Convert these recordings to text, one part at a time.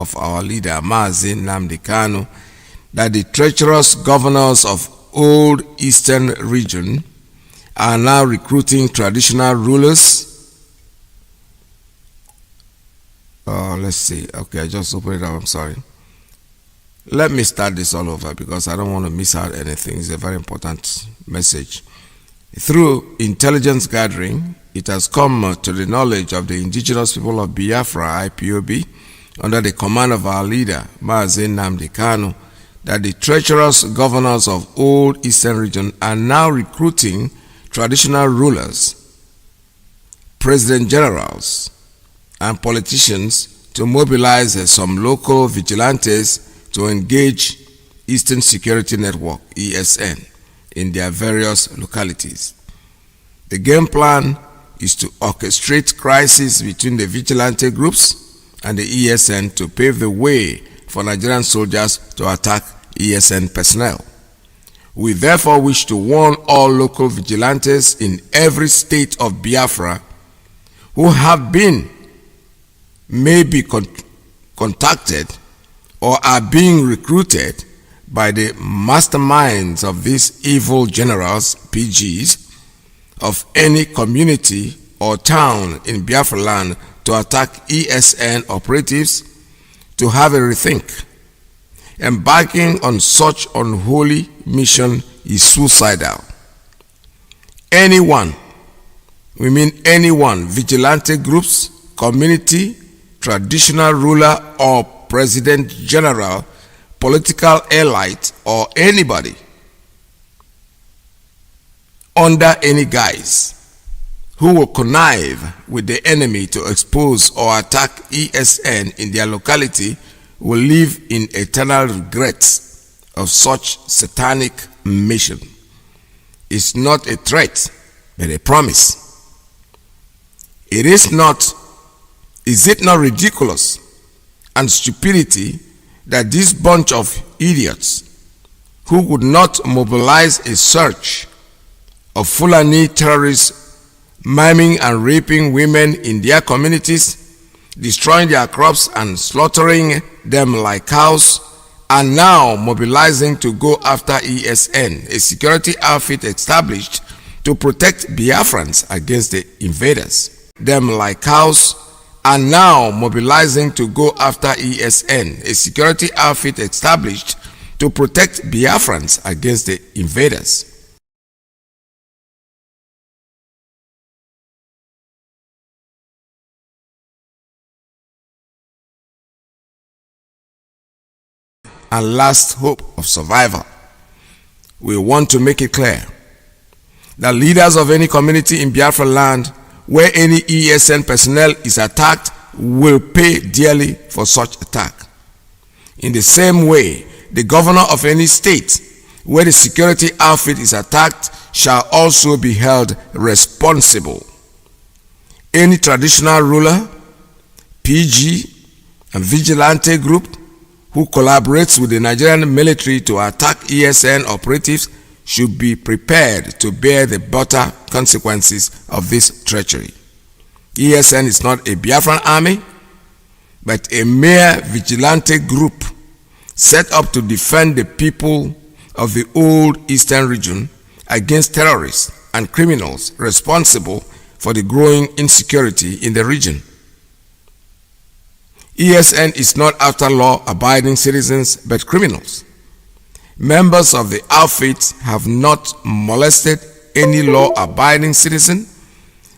of our leader Mazi that the treacherous governors of old eastern region are now recruiting traditional rulers. Let's see. Okay, I just opened it up. I'm sorry. Let me start this all over because I don't want to miss out anything. It's a very important message. Through intelligence gathering, it has come to the knowledge of the indigenous people of Biafra, Ipob, under the command of our leader, Mazi, that the treacherous governors of old eastern region are now recruiting traditional rulers, president generals, and politicians to mobilize some local vigilantes to engage Eastern Security Network, ESN, in their various localities. The game plan is to orchestrate crises between the vigilante groups and the ESN to pave the way for Nigerian soldiers to attack ESN personnel. We therefore wish to warn all local vigilantes in every state of Biafra who have been, may be contacted or are being recruited by the masterminds of these evil generals, PGs, of any community or town in Biafra land to attack ESN operatives to have a rethink. Embarking on such unholy mission is suicidal. Anyone, we mean anyone, vigilante groups, community, traditional ruler or president general, political elite, or anybody under any guise who will connive with the enemy to expose or attack ESN in their locality will live in eternal regrets of such satanic mission. It's not a threat, but a promise. Is it not ridiculous and stupidity that this bunch of idiots who would not mobilize a search of Fulani terrorists maiming and raping women in their communities, destroying their crops and slaughtering them like cows, are now mobilizing to go after ESN, a security outfit established to protect Biafrans against the invaders? Them like cows are now mobilizing to go after ESN, a security outfit established to protect Biafrans against the invaders. And last hope of survival. We want to make it clear that leaders of any community in Biafra land where any ESN personnel is attacked will pay dearly for such attack. In the same way, the governor of any state where the security outfit is attacked shall also be held responsible. Any traditional ruler, PG, and vigilante group who collaborates with the Nigerian military to attack ESN operatives should be prepared to bear the bitter consequences of this treachery. ESN is not a Biafran army, but a mere vigilante group set up to defend the people of the old eastern region against terrorists and criminals responsible for the growing insecurity in the region. ESN is not after law-abiding citizens, but criminals. Members of the outfit have not molested any law-abiding citizen,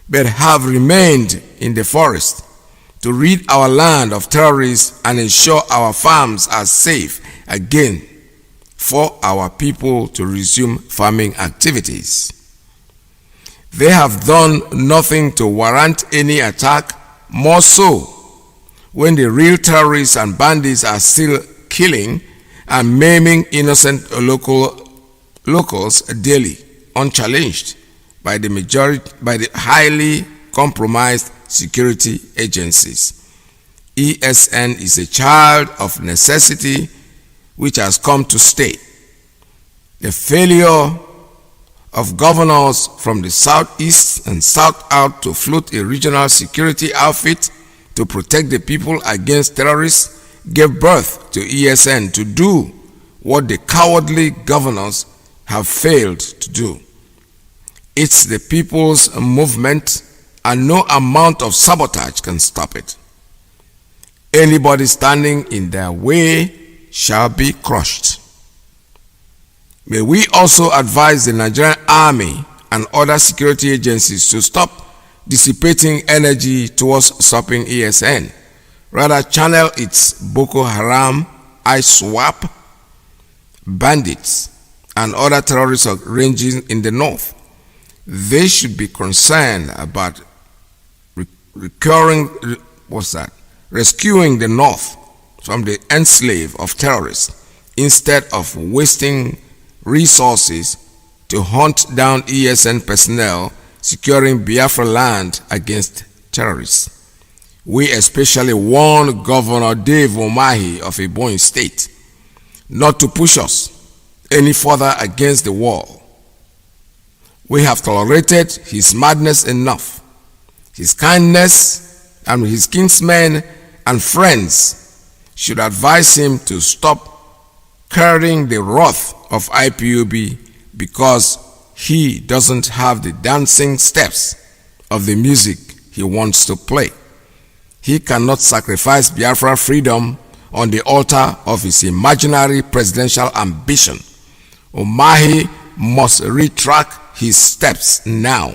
but have remained in the forest to rid our land of terrorists and ensure our farms are safe again for our people to resume farming activities. They have done nothing to warrant any attack, more so when the real terrorists and bandits are still killing and maiming innocent locals daily, unchallenged by the highly compromised security agencies. ESN is a child of necessity which has come to stay. The failure of governors from the southeast and south out to float a regional security outfit to protect the people against terrorists gave birth to ESN to do what the cowardly governors have failed to do. It's the people's movement, and no amount of sabotage can stop it. Anybody standing in their way shall be crushed. May we also advise the Nigerian Army and other security agencies to stop dissipating energy towards stopping ESN. Rather, channel its Boko Haram, ISWAP, bandits, and other terrorists ranging in the north. They should be concerned about rescuing the north from the enslave of terrorists instead of wasting resources to hunt down ESN personnel securing Biafra land against terrorists. We especially warn Governor Dave Umahi of Ebonyi State not to push us any further against the wall. We have tolerated his madness enough. His kindness and his kinsmen and friends should advise him to stop carrying the wrath of IPOB because he doesn't have the dancing steps of the music he wants to play. He cannot sacrifice Biafra freedom on the altar of his imaginary presidential ambition. Umahi must retract his steps now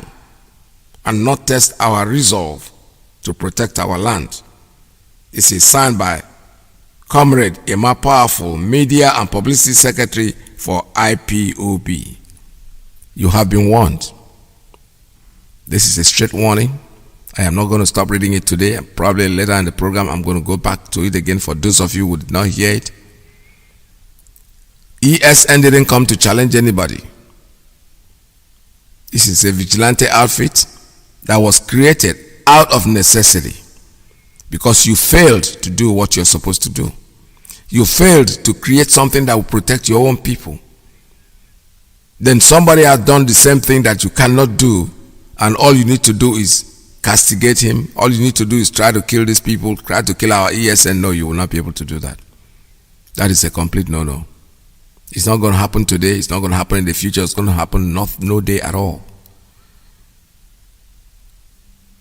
and not test our resolve to protect our land. This is signed by Comrade Emma Powerful, Media and Publicity Secretary for IPOB. You have been warned. This is a straight warning. I am not going to stop reading it today. Probably later in the program I'm going to go back to it again for those of you who did not hear it. ESN didn't come to challenge anybody. This is a vigilante outfit that was created out of necessity because you failed to do what you're supposed to do. You failed to create something that will protect your own people. Then somebody has done the same thing that you cannot do, and all you need to do is castigate him. All you need to do is try to kill these people, try to kill our ESN. No, you will not be able to do that. That is a complete no-no. It's not going to happen today. It's not going to happen in the future. It's going to happen no day at all.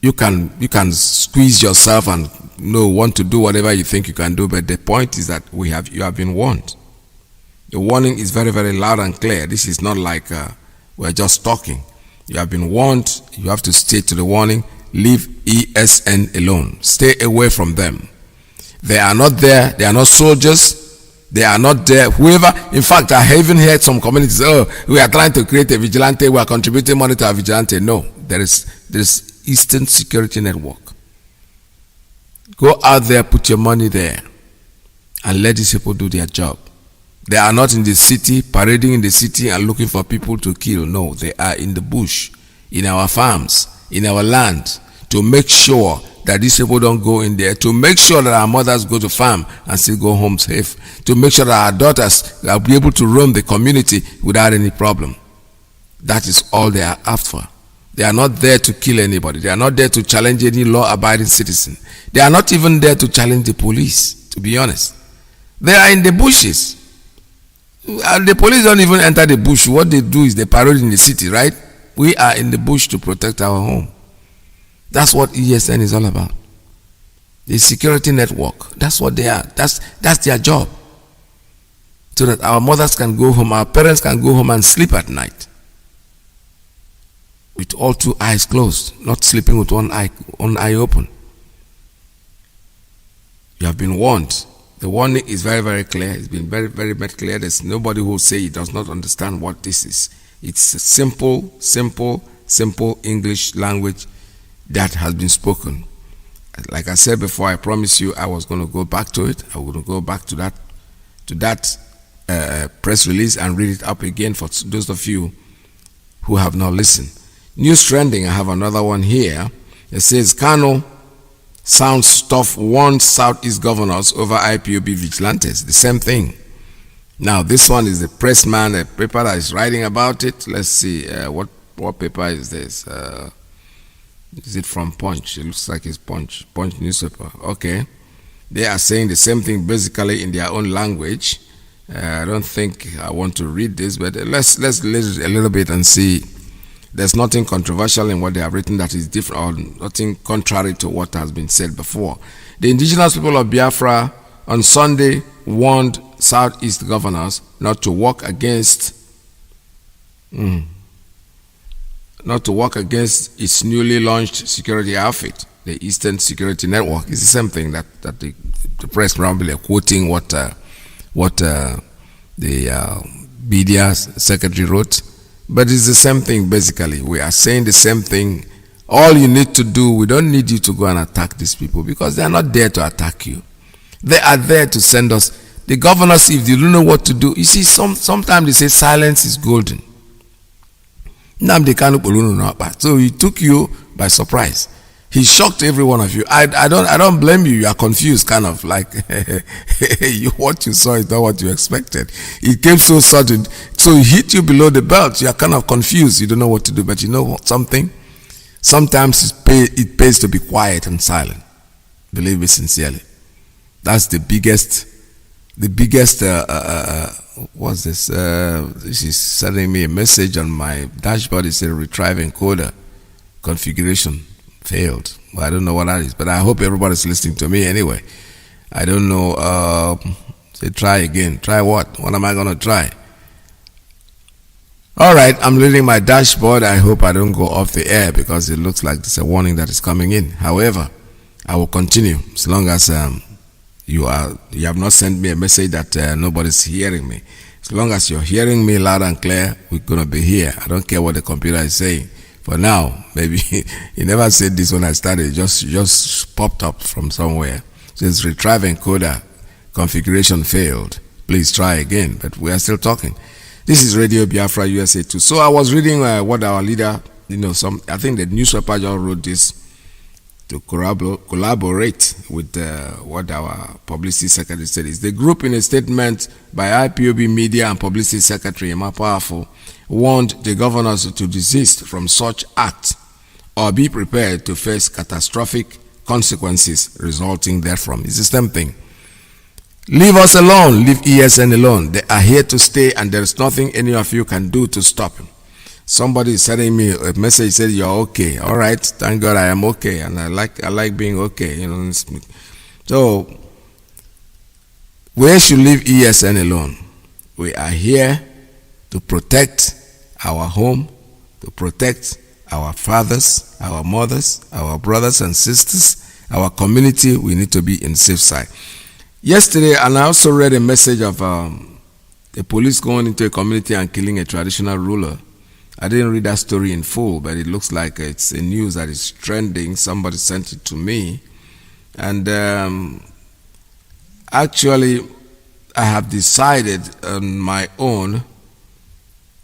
You can squeeze yourself and want to do whatever you think you can do, but the point is that you have been warned. The warning is very, very loud and clear. This is not like we're just talking. You have been warned. You have to stay to the warning. Leave ESN alone. Stay away from them. They are not there. They are not soldiers. They are not there. Whoever, in fact, I have even heard some communities, we are trying to create a vigilante, we are contributing money to a vigilante. No, there is Eastern Security Network. Go out there, put your money there, and let these people do their job. They are not in the city, parading in the city and looking for people to kill. No, they are in the bush, in our farms, in our land, to make sure that these people don't go in there, to make sure that our mothers go to farm and still go home safe, to make sure that our daughters will be able to roam the community without any problem. That is all they are after. They are not there to kill anybody. They are not there to challenge any law-abiding citizen. They are not even there to challenge the police, to be honest. They are in the bushes. And the police don't even enter the bush. What they do is they parade in the city, right? We are in the bush to protect our home. That's what ESN is all about. The security network. That's what they are. That's their job. So that our mothers can go home, our parents can go home and sleep at night. With all two eyes closed, not sleeping with one eye open. You have been warned. The warning is very, very clear. It's been very, very, very clear. There's nobody who will say he does not understand what this is. It's a simple English language that has been spoken. Like I said before, I promised you I was going to go back to it. I was going to go back to that press release and read it up again for those of you who have not listened. News trending, I have another one here. It says, Kano sounds tough, warns Southeast governors over IPOB vigilantes. The same thing. Now, this one is the Pressman, a paper that is writing about it. Let's see, what paper is this? Is it from Punch? It looks like it's Punch newspaper. Okay. They are saying the same thing basically in their own language. I don't think I want to read this, but let's listen a little bit and see. There's nothing controversial in what they have written that is different or nothing contrary to what has been said before. The indigenous people of Biafra on Sunday warned Southeast governors not to work against its newly launched security outfit, the Eastern Security Network. It's the same thing that the press probably are quoting what the media secretary wrote. But it's the same thing basically. We are saying the same thing. All you need to do, we don't need you to go and attack these people because they are not there to attack you. They are there to send us. The governors, if they don't know what to do, you see, sometimes they say silence is golden. So he took you by surprise. He shocked every one of you. I don't blame you. You are confused, kind of like what you saw is not what you expected. It came so sudden, so it hit you below the belt. You are kind of confused. You don't know what to do. But you know what? Something. Sometimes it pays to be quiet and silent. Believe me sincerely. That's the biggest. What's this? This is sending me a message on my dashboard. It says retrieve encoder configuration failed. Well, I don't know what that is, but I hope everybody's listening to me anyway. I don't know. Say try again. Try what? What am I going to try? All right, I'm reading my dashboard. I hope I don't go off the air because it looks like there's a warning that is coming in. However, I will continue as long as you have not sent me a message that nobody's hearing me. As long as you're hearing me loud and clear, we're going to be here. I don't care what the computer is saying. For now, maybe he never said this when I started. It just popped up from somewhere. It says retrieve encoder configuration failed. Please try again. But we are still talking. This is Radio Biafra USA 2. So I was reading what our leader, I think the newspaper just wrote this to collaborate with what our publicity secretary said. Is the group in a statement by IPOB Media and Publicity Secretary Emma Powerful warned the governors to desist from such acts or be prepared to face catastrophic consequences resulting therefrom. It's the same thing. Leave us alone. Leave ESN alone. They are here to stay and there is nothing any of you can do to stop them. Somebody is sending me a message said you're okay. All right, thank God I am okay, and I like being okay. So we should leave ESN alone. We are here to protect our home, to protect our fathers, our mothers, our brothers and sisters, our community. We need to be in safe side. Yesterday, and I also read a message of the police going into a community and killing a traditional ruler. I didn't read that story in full, but it looks like it's a news that is trending. Somebody sent it to me. And actually, I have decided on my own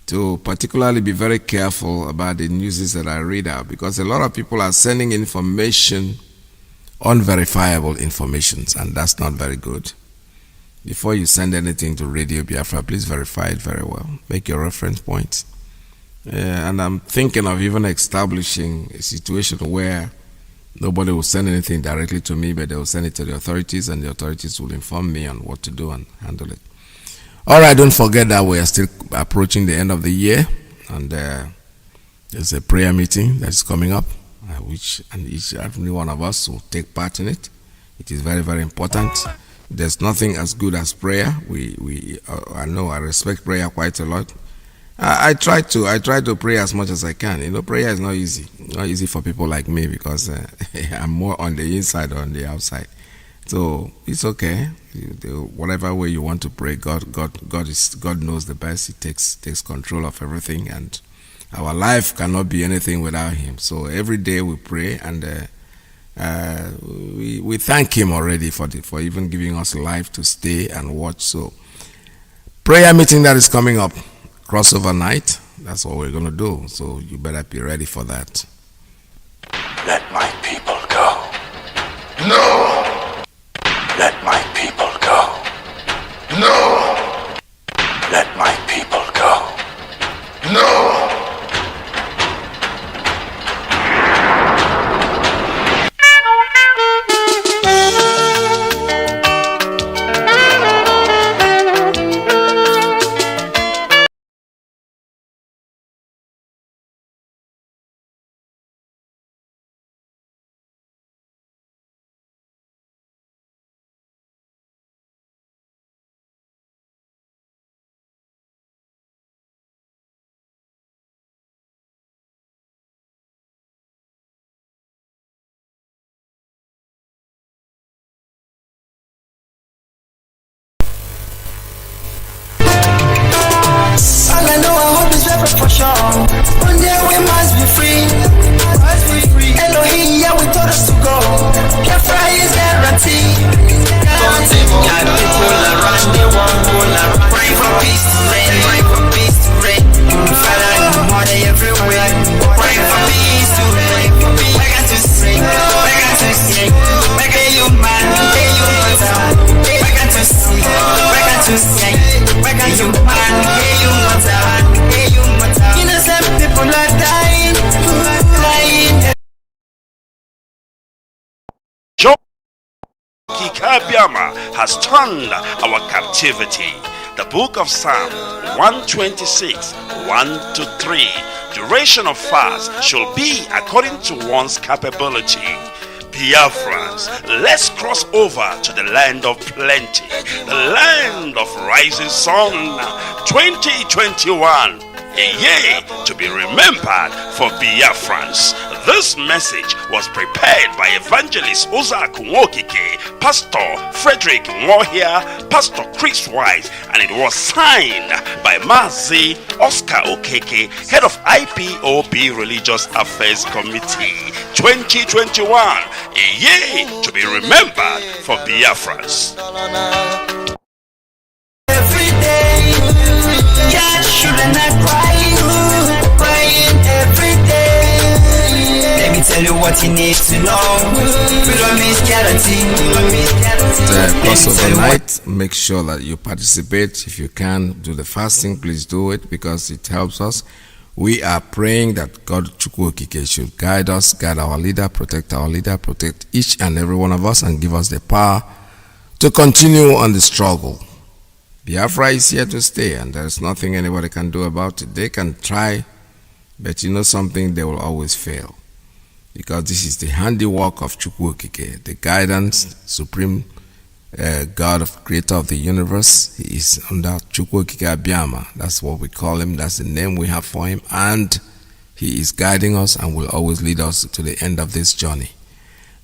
to particularly be very careful about the news that I read out, because a lot of people are sending information, unverifiable informations, and that's not very good. Before you send anything to Radio Biafra, please verify it very well. Make your reference points. And I'm thinking of even establishing a situation where nobody will send anything directly to me, but they will send it to the authorities, and the authorities will inform me on what to do and handle it. All right, don't forget that we are still approaching the end of the year, and there's a prayer meeting that is coming up, which and each and every one of us will take part in it. It is very, very important. There's nothing as good as prayer. I know I respect prayer quite a lot. I try to pray as much as I can. Prayer is not easy. Not easy for people like me because I'm more on the inside or on the outside. So it's okay. Whatever way you want to pray, God knows the best. He takes control of everything, and our life cannot be anything without Him. So every day we pray, and we thank Him already for even giving us life to stay and watch. So prayer meeting that is coming up. Crossover night, that's what we're going to do. So you better be ready for that. Let my people go. No! Let my people go. No! Let my people go. No! revolution. One day we must be free. Elohim, yeah, we told us to go. Biafra is guaranteed. Got people around the world, praying for peace to reign, praying for peace to reign. Father, money everywhere, praying for peace to reign. I got to sing, I got to sing. Hey you man, hey you mother. I got to sing, I got to sing. Hey you man, hey you mother, hey you mother. Innocent people are dying, dying. Kikabiama has turned our captivity. The book of Psalm 126, 1 to 3. Duration of fast shall be according to one's capability. Biafrans, let's cross over to the land of plenty, the land of rising sun. 2021, a year to be remembered for Biafrans. This message was prepared by Evangelist Ozak Nwokike, Pastor Frederick Mohia, Pastor Chris Wise, and it was signed by Mazi Oscar Okeke, head of IPOB Religious Affairs Committee. 2021, a year to be remembered for Biafrans. Every day, God shouldn't I crying every day. Let me tell you what you need to know. Freedom is guaranteed. Plus overnight, make sure that you participate. If you can do the fasting, please do it because it helps us. We are praying that God Chukwokike should guide us, guide our leader, protect each and every one of us, and give us the power to continue on the struggle. Biafra is here to stay, and there's nothing anybody can do about it. They can try, but you know something, they will always fail. Because this is the handiwork of Chukwokike, the guidance, supreme God, of creator of the universe. He is under Chukwokike Abiama. That's what we call him. That's the name we have for him. And he is guiding us and will always lead us to the end of this journey.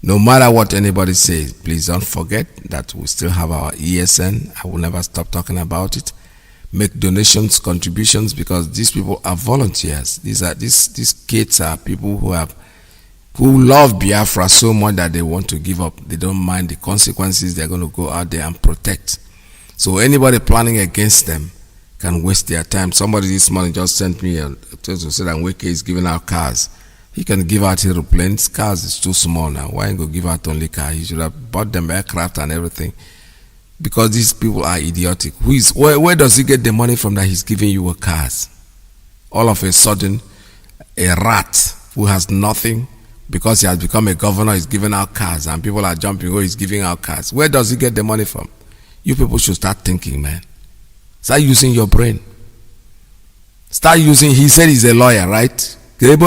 No matter what anybody says, please don't forget that we still have our ESN. I will never stop talking about it. Make donations, contributions, because these people are volunteers. These kids are people who love Biafra so much that they want to give up. They don't mind the consequences. They're going to go out there and protect. So anybody planning against them can waste their time. Somebody this morning just sent me a text to say that Iyke is giving out cars. He can give out aeroplanes. Cars is too small now. Why go give out only cars? He should have bought them aircraft and everything. Because these people are idiotic. Where does he get the money from that he's giving you cars? All of a sudden, a rat who has nothing, because he has become a governor, is giving out cars, and people are jumping, he's giving out cars. Where does he get the money from? You people should start thinking, man. Start using your brain. Start using, he said he's a lawyer, right? Cars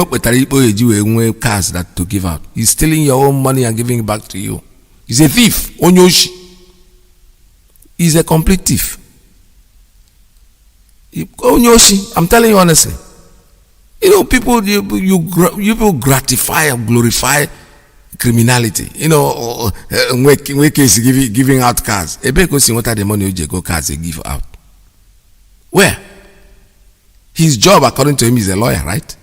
that to give out. He's stealing your own money and giving it back to you. He's a thief. Onyoshi. He's a complete thief. Onyoshi, I'm telling you honestly. You know, people, you gratify and glorify criminality. You know, Iyke is giving out cars. What are the money you go cars they give out? Where? His job, according to him, is a lawyer, right?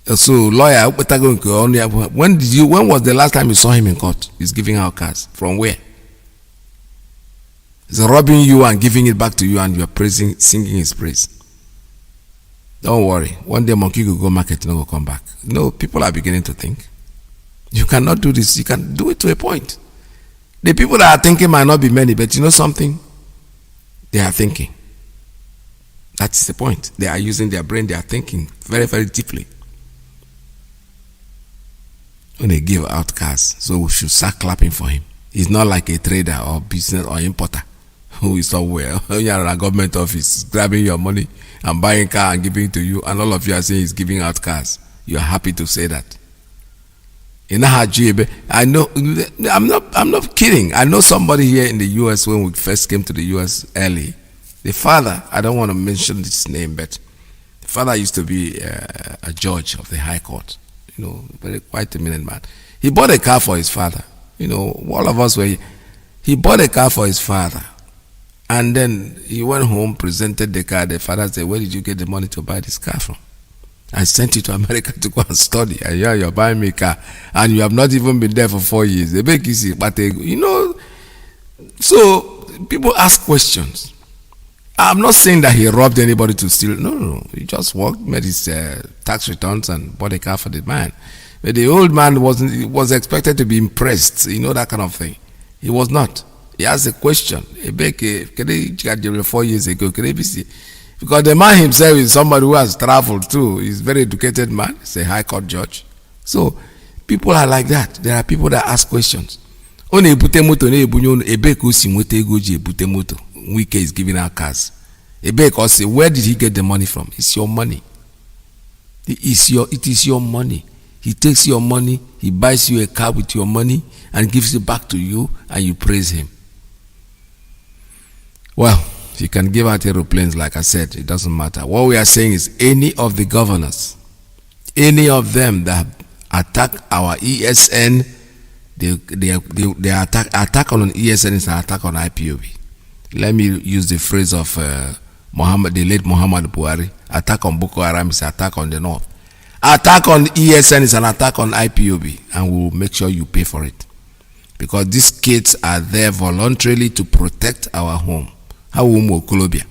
So, lawyer, when was the last time you saw him in court? He's giving out cars. From where? He's robbing you and giving it back to you, and you are singing his praise. Don't worry. One day monkey will go market and will come back. No, people are beginning to think. You cannot do this. You can do it to a point. The people that are thinking might not be many, but you know something? They are thinking. That's the point. They are using their brain. They are thinking very, very deeply. When they give out cars, so we should start clapping for him. He's not like a trader or business or importer who is somewhere. When you are in a government office, grabbing your money and buying a car and giving it to you, and all of you are saying he's giving out cars. You are happy to say that. I know, I'm not kidding. I know somebody here in the US when we first came to the US early. The father, I don't want to mention his name, but the father used to be a judge of the High Court. You know, quite a eminent man. He bought a car for his father. You know, all of us were. He bought a car for his father, And then he went home, presented the car. The father said, where did you get the money to buy this car from? I sent you to America to go and study. And yeah, you're buying me a car. And you have not even been there for 4 years. They make easy, but so people ask questions. I'm not saying that he robbed anybody to steal. No. He just worked, made his tax returns and bought a car for the man. But the old man was expected to be impressed, that kind of thing. He was not. He asked a question. 4 years ago, because the man himself is somebody who has traveled too. He's a very educated man. He's a high court judge. So people are like that. There are people that ask questions. Iyke is giving out cars. Say, where did he get the money from? It's your money. It is your money. He takes your money, he buys you a car with your money and gives it back to you, and you praise him. Well, you can give out aeroplanes, like I said, it doesn't matter. What we are saying is any of the governors, any of them that attack our ESN, they attack on ESN is an attack on IPOB. Let me use the phrase of the late Muhammad Buhari. Attack on Boko Haram is an attack on the north. Attack on ESN is an attack on IPOB, and we'll make sure you pay for it. Because these kids are there voluntarily to protect our home. How community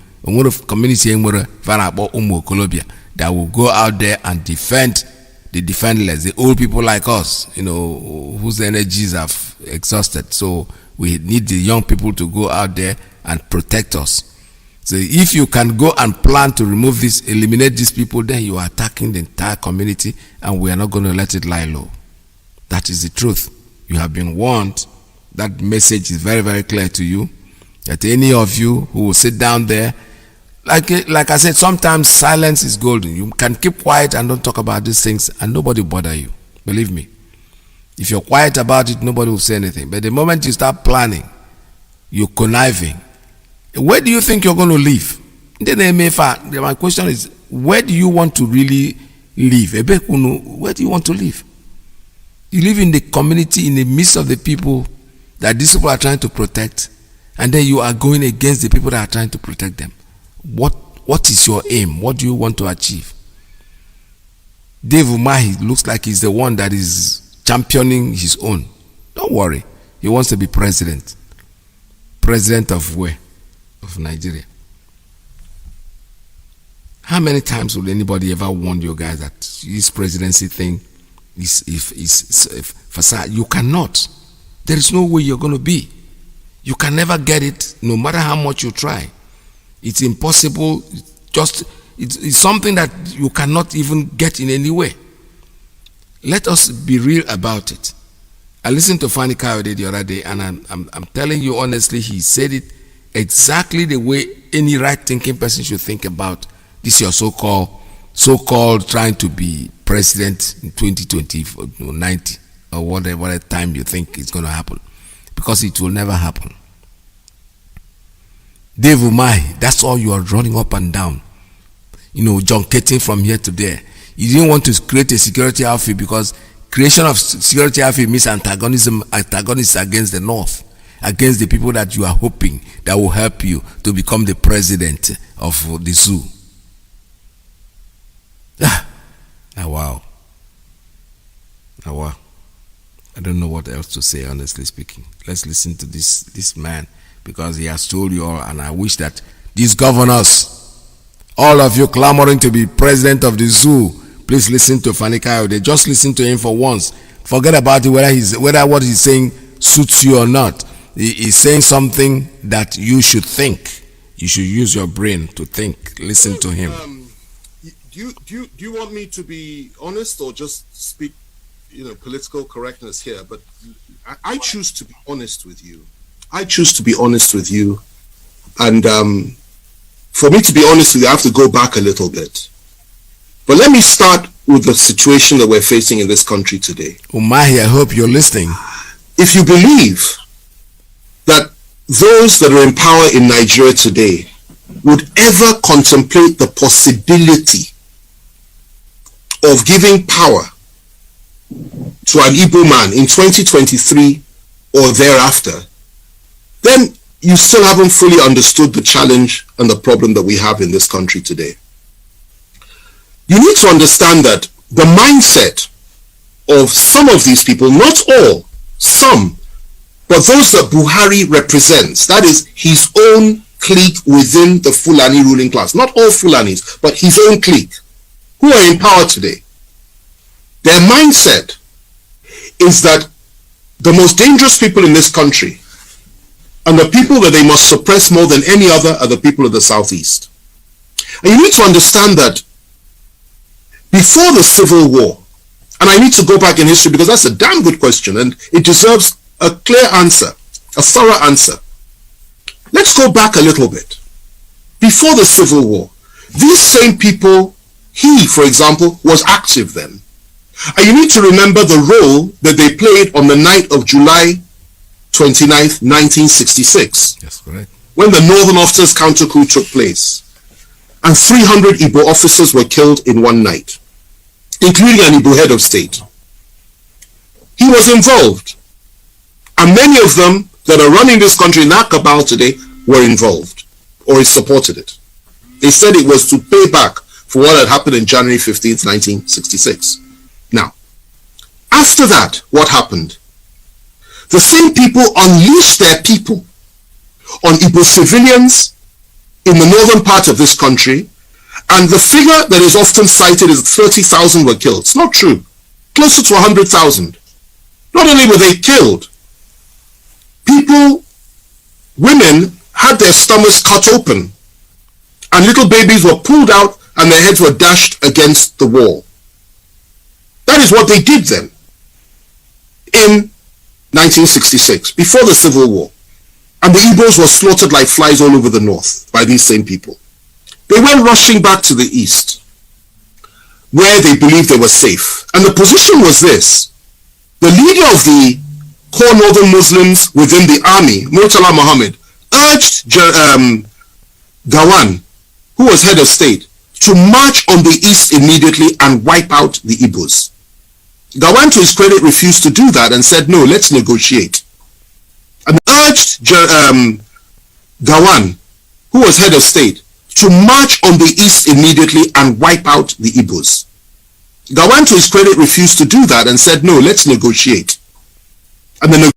that will go out there and defend the defenseless, the old people like us, whose energies have exhausted. So we need the young people to go out there and protect us. So if you can go and plan to remove this, eliminate these people, then you are attacking the entire community, and we are not going to let it lie low. That is the truth. You have been warned. That message is very, very clear to you. That any of you who will sit down there, like I said, sometimes silence is golden. You can keep quiet and don't talk about these things, and nobody will bother you. Believe me. If you're quiet about it, nobody will say anything. But the moment you start planning, you're conniving. Where do you think you're going to live? My question is, where do you want to really live? Where do you want to live? You live in the community, in the midst of the people that these people are trying to protect, and then you are going against the people that are trying to protect them. What is your aim? What do you want to achieve? Dave Umahi looks like he's the one that is championing his own. Don't worry. He wants to be president. President of where? Of Nigeria. How many times will anybody ever warn you guys that this presidency thing is facade? You cannot. There is no way you're going to be. You can never get it, no matter how much you try. It's impossible. It's something that you cannot even get in any way. Let us be real about it. I listened to Fani Kayode the other day, and I'm telling you honestly, he said it exactly the way any right-thinking person should think about this your so-called trying to be president in 2020 or 90 or whatever time you think it's going to happen, because it will never happen. Dave Umahi, that's all you are running up and down, junketing from here to there. You didn't want to create a security outfit, because creation of security outfit means antagonism against the North, against the people that you are hoping that will help you to become the president of the zoo. Wow. I don't know what else to say, honestly speaking. Let's listen to this man, because he has told you all, and I wish that these governors, all of you clamoring to be president of the zoo, please listen to Fani Kayode. Just listen to him for once. Forget about it, whether what he's saying suits you or not. He's saying something that you should think. You should use your brain to think. Listen to him. Do you want me to be honest, or just speak, political correctness here? But I choose to be honest with you. And for me to be honest with you, I have to go back a little bit. But let me start with the situation that we're facing in this country today. Umahi, I hope you're listening. If you believe that those that are in power in Nigeria today would ever contemplate the possibility of giving power to an Igbo man in 2023 or thereafter, then you still haven't fully understood the challenge and the problem that we have in this country today. You need to understand that the mindset of some of these people, not all, some, but those that Buhari represents, that is his own clique within the Fulani ruling class, not all Fulanis, but his own clique, who are in power today, their mindset is that the most dangerous people in this country and the people that they must suppress more than any other are the people of the Southeast. And you need to understand that before the Civil War, and I need to go back in history because that's a damn good question and it deserves a clear answer, a thorough answer. Let's go back a little bit. Before the Civil War, these same people, he, for example, was active then. And you need to remember the role that they played on the night of July 29th, 1966. That's correct. When the Northern Officers counter coup took place. And 300 Igbo officers were killed in one night, including an Igbo head of state. He was involved. And many of them that are running this country in that cabal today were involved or supported it. They said it was to pay back for what had happened in January 15th, 1966. Now, after that, what happened? The same people unleashed their people on Igbo civilians in the northern part of this country, and the figure that is often cited is 30,000 were killed. It's not true. Closer to 100,000. Not only were they killed, people, women had their stomachs cut open, and little babies were pulled out and their heads were dashed against the wall. That is what they did then in 1966, before the Civil War. And the Igbos were slaughtered like flies all over the north by these same people. They went rushing back to the east, where they believed they were safe. And the position was this. The leader of the core northern Muslims within the army, Murtala Muhammad, urged Gawan, who was head of state, to march on the east immediately and wipe out the Igbos. Gawan, to his credit, refused to do that and said, no, let's negotiate. And urged Gawan, who was head of state, to march on the east immediately and wipe out the Igbos. Gawan, to his credit, refused to do that and said, no, let's negotiate. And the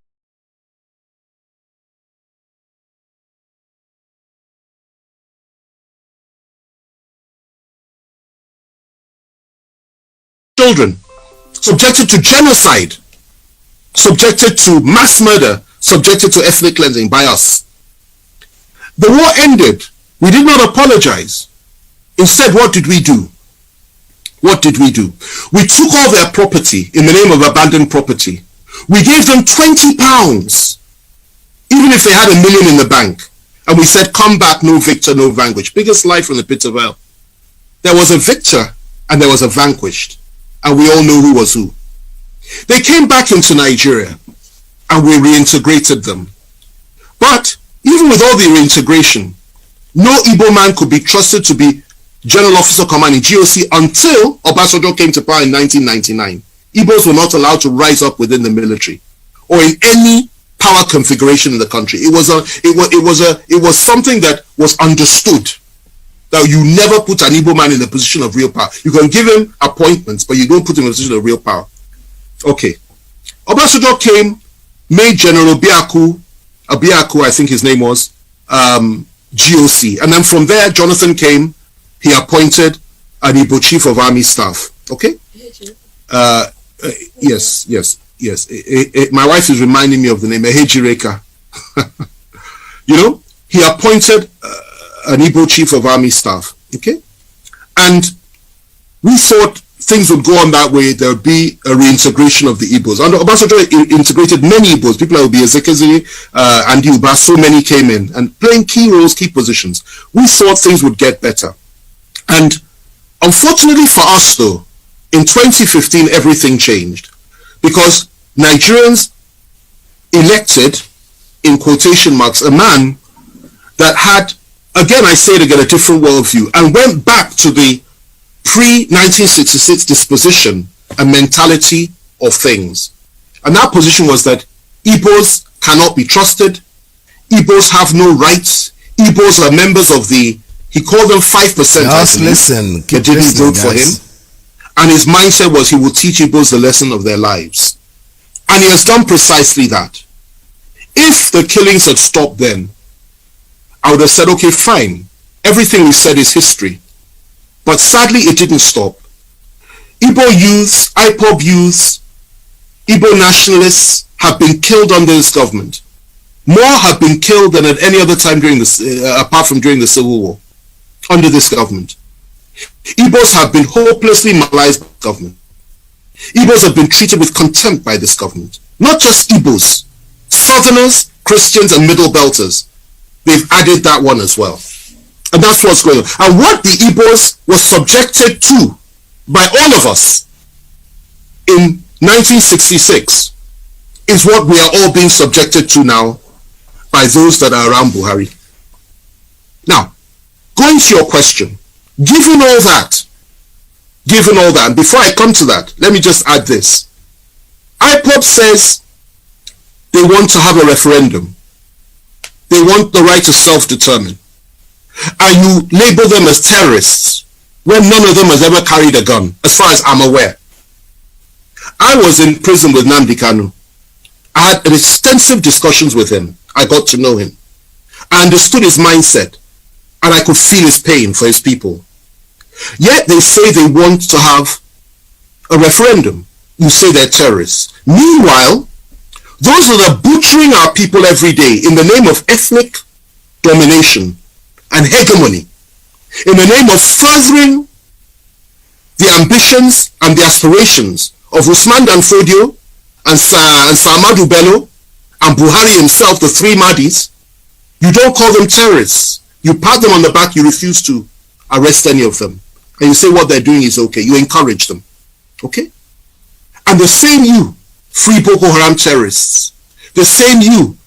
children, subjected to genocide, subjected to mass murder, subjected to ethnic cleansing by us. The war ended. We did not apologize. Instead, what did we do? What did we do? We took all their property in the name of abandoned property. We gave them £20, even if they had $1 million in the bank. And we said, come back, no victor, no vanquished. Biggest lie from the pit of hell. There was a victor and there was a vanquished. And we all know who was who. They came back into Nigeria and we reintegrated them. But even with all the reintegration, no Igbo man could be trusted to be General Officer Commanding GOC until Obasanjo came to power in 1999. Igbos were not allowed to rise up within the military or in any power configuration in the country. It was something that was understood that you never put an Igbo man in a position of real power. You can give him appointments, but you don't put him in a position of real power. Okay. Obasanjo came, made General Abiaku, I think his name was, GOC. And then from there, Jonathan came, he appointed an Igbo Chief of Army Staff. Okay? Yes. My wife is reminding me of the name, Ehejireka. You know, he appointed an Igbo Chief of Army Staff. Okay? And we thought things would go on that way. There would be a reintegration of the Igbos. And Obasanjo integrated many Igbos. People like Ezekezili and Uba, so many came in and playing key roles, key positions. We thought things would get better. And unfortunately for us though, in 2015 everything changed because Nigerians elected, in quotation marks, a man that had, again I say it again, a different worldview and went back to the pre-1966 disposition and mentality of things. And that position was that Igbos cannot be trusted, Igbos have no rights. Igbos are members of the, he called them 5%. Just listen. They didn't vote for him. And his mindset was he would teach Igbos the lesson of their lives. And he has done precisely that. If the killings had stopped then, I would have said, okay, fine. Everything we said is history. But sadly, it didn't stop. Igbo youths, Ipob youths, Igbo nationalists have been killed under this government. More have been killed than at any other time during this, apart from during the Civil War, under this government. Igbos have been hopelessly marginalized by the government. Igbos have been treated with contempt by this government. Not just Igbos, Southerners, Christians, and Middle Belters. They've added that one as well. And that's what's going on. And what the Igbos were subjected to by all of us in 1966 is what we are all being subjected to now by those that are around Buhari. Now, going to your question, given all that, and before I come to that, let me just add this. IPOB says they want to have a referendum. They want the right to self-determine. And you label them as terrorists when none of them has ever carried a gun, as far as I'm aware. I was in prison with Nnamdi Kanu. I had extensive discussions with him. I got to know him. I understood his mindset, and I could feel his pain for his people. Yet they say they want to have a referendum. You say they're terrorists. Meanwhile, those that are butchering our people every day in the name of ethnic domination and hegemony, in the name of furthering the ambitions and the aspirations of Usman Danfodio and Ahmadu Bello and Buhari himself, the three Mahdis, you don't call them terrorists. You pat them on the back, you refuse to arrest any of them. And you say what they're doing is okay. You encourage them. Okay? And the same you, free Boko Haram terrorists, the same you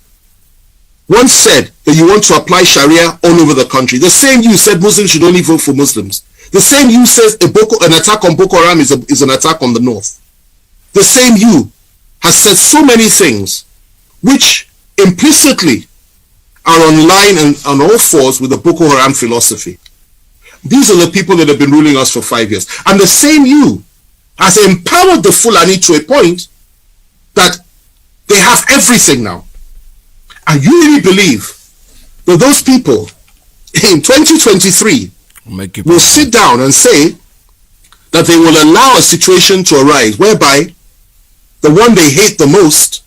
once said that you want to apply Sharia all over the country. The same you said Muslims should only vote for Muslims. The same you says an attack on Boko Haram is an attack on the North. The same you has said so many things which implicitly are on line and on all fours with the Boko Haram philosophy. These are the people that have been ruling us for 5 years. And the same you has empowered the Fulani to a point that they have everything now. And you really believe that those people in 2023 will sit down and say that they will allow a situation to arise whereby the one they hate the most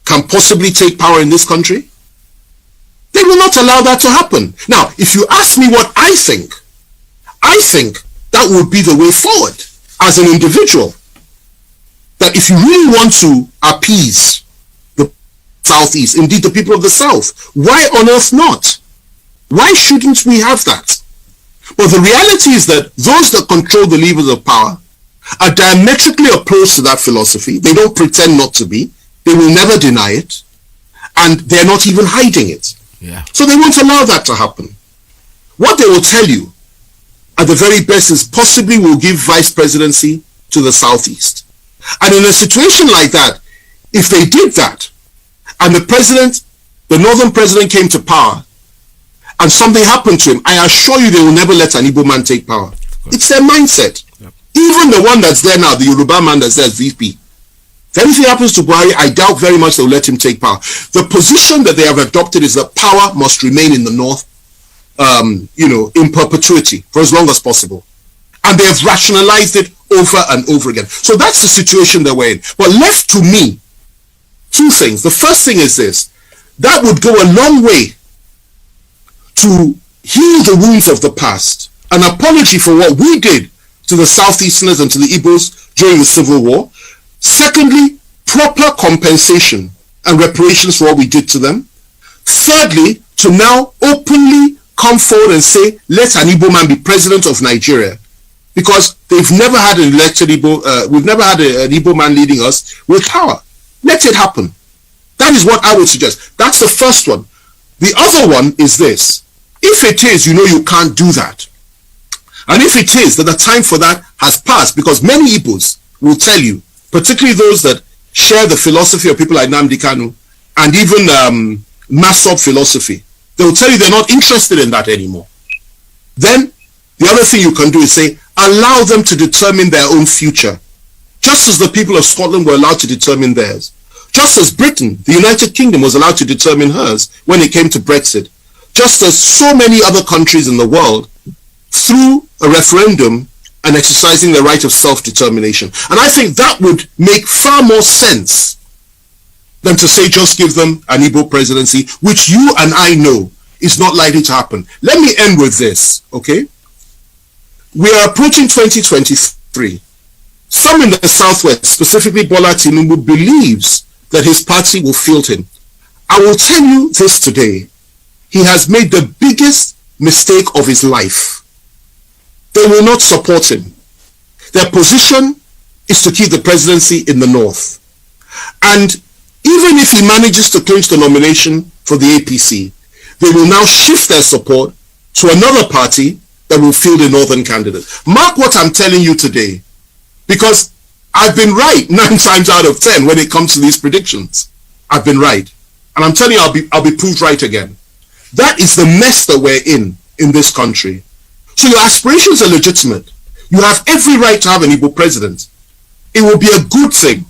can possibly take power in this country? They will not allow that to happen. Now, if you ask me what I think that would be the way forward as an individual. That if you really want to appease the Southeast, indeed the people of the South, why on earth not? Why shouldn't we have that? But the reality is that those that control the levers of power are diametrically opposed to that philosophy. They don't pretend not to be. They will never deny it. And they're not even hiding it. Yeah. So they won't allow that to happen. What they will tell you at the very best is possibly will give vice presidency to the Southeast. And in a situation like that, if they did that, and the northern president came to power, and something happened to him, I assure you they will never let an Igbo man take power. It's their mindset. Yep. Even the one that's there now, the Yoruba man that's there as VP. If anything happens to Buhari, I doubt very much they'll let him take power. The position that they have adopted is that power must remain in the north, in perpetuity for as long as possible. And they have rationalized it over and over again. So that's the situation that we're in. But left to me, two things. The first thing is this. That would go a long way to heal the wounds of the past. An apology for what we did to the Southeasterners and to the Igbos during the Civil War. Secondly, proper compensation and reparations for what we did to them. Thirdly, to now openly come forward and say, let an Igbo man be president of Nigeria. Because they've never had an elected Igbo, we've never had an Igbo man leading us with power. Let it happen. That is what I would suggest. That's the first one. The other one is this. If it is, you can't do that. And if it is that the time for that has passed, because many Igbos will tell you, particularly those that share the philosophy of people like Nnamdi Kanu and even Masob philosophy, they will tell you they're not interested in that anymore. Then the other thing you can do is say, allow them to determine their own future, just as the people of Scotland were allowed to determine theirs, just as Britain, the United Kingdom, was allowed to determine hers when it came to Brexit, just as so many other countries in the world, through a referendum and exercising the right of self-determination. And I think that would make far more sense than to say just give them an Igbo presidency, which you and I know is not likely to happen. Let me end with this, okay? We are approaching 2023. Some in the Southwest, specifically Bola Tinubu, believes that his party will field him. I will tell you this today. He has made the biggest mistake of his life. They will not support him. Their position is to keep the presidency in the North. And even if he manages to clinch the nomination for the APC, they will now shift their support to another party that will field a Northern candidate. Mark what I'm telling you today, because I've been right 9 times out of 10 when it comes to these predictions. I've been right. And I'm telling you, I'll be proved right again. That is the mess that we're in this country. So your aspirations are legitimate. You have every right to have an Igbo president. It will be a good thing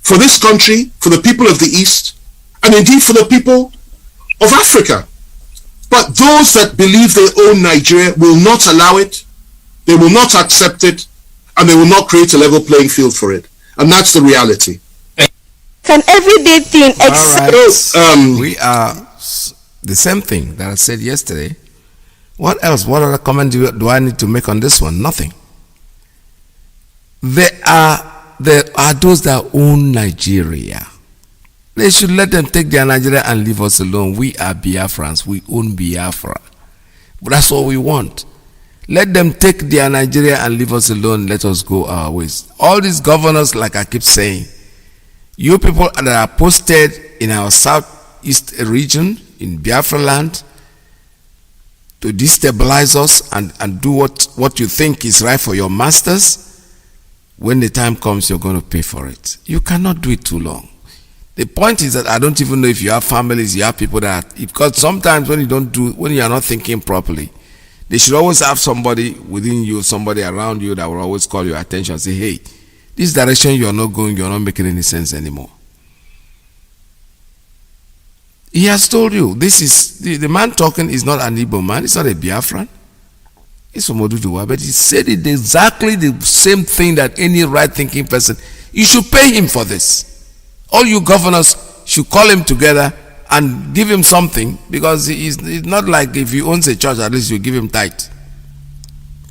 for this country, for the people of the East, and indeed for the people of Africa. But those that believe they own Nigeria will not allow it, they will not accept it, and they will not create a level playing field for it. And that's the reality. It's an everyday thing. We are the same thing that I said yesterday. What else? What other comment do I need to make on this one? Nothing. There are those that own Nigeria. They should let them take their Nigeria and leave us alone. We are Biafrans. We own Biafra. But that's what we want. Let them take their Nigeria and leave us alone. Let us go our ways. All these governors, like I keep saying, you people that are posted in our southeast region, in Biafra land, to destabilize us and do what you think is right for your masters, when the time comes, you're going to pay for it. You cannot do it too long. The point is that I don't even know if you have families, you have people that, because sometimes when you are not thinking properly, they should always have somebody within you, somebody around you that will always call your attention and say, hey, this direction you're not going, you're not making any sense anymore. He has told you, this is, the man talking is not an Igbo man, it's not a Biafran. It's from Oduduwa, but he said it exactly the same thing that any right-thinking person, you should pay him for this. All you governors should call him together and give him something, because it's not like if he owns a church, at least you give him tithe.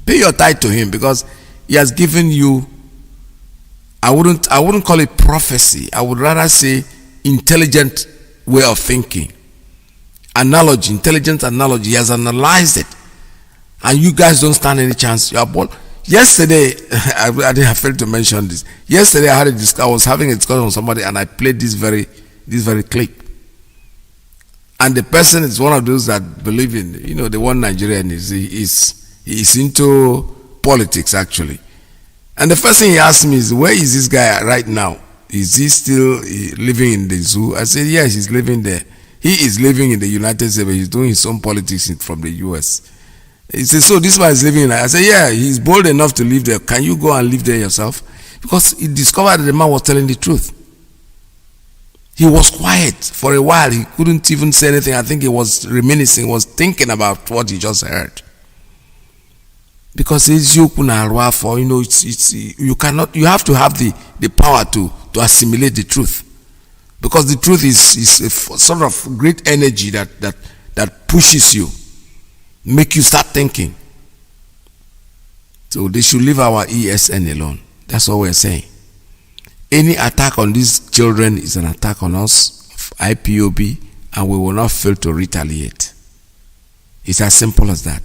Pay your tithe to him, because he has given you, I wouldn't call it prophecy, I would rather say intelligent way of thinking. Analogy, intelligent analogy. He has analyzed it. And you guys don't stand any chance. You are bold. Yesterday, I failed to mention this. Yesterday, I was having a discussion with somebody, and I played this very clip. And the person is one of those that believe in, the one Nigerian is into politics actually. And the first thing he asked me is, where is this guy right now? Is he still living in the zoo? I said, yes, he's living there. He is living in the United States, but he's doing his own politics from the US. He said, so this man is living in, I said, yeah, he's bold enough to live there. Can you go and live there yourself? Because he discovered that the man was telling the truth. He was quiet for a while. He couldn't even say anything. I think he was reminiscing, was thinking about what he just heard. Because it's you have to have the power to assimilate the truth. Because the truth is a sort of great energy that pushes you, make you start thinking. So they should leave our ESN alone. That's what we're saying. Any attack on these children is an attack on us, IPOB, and we will not fail to retaliate. It's as simple as that.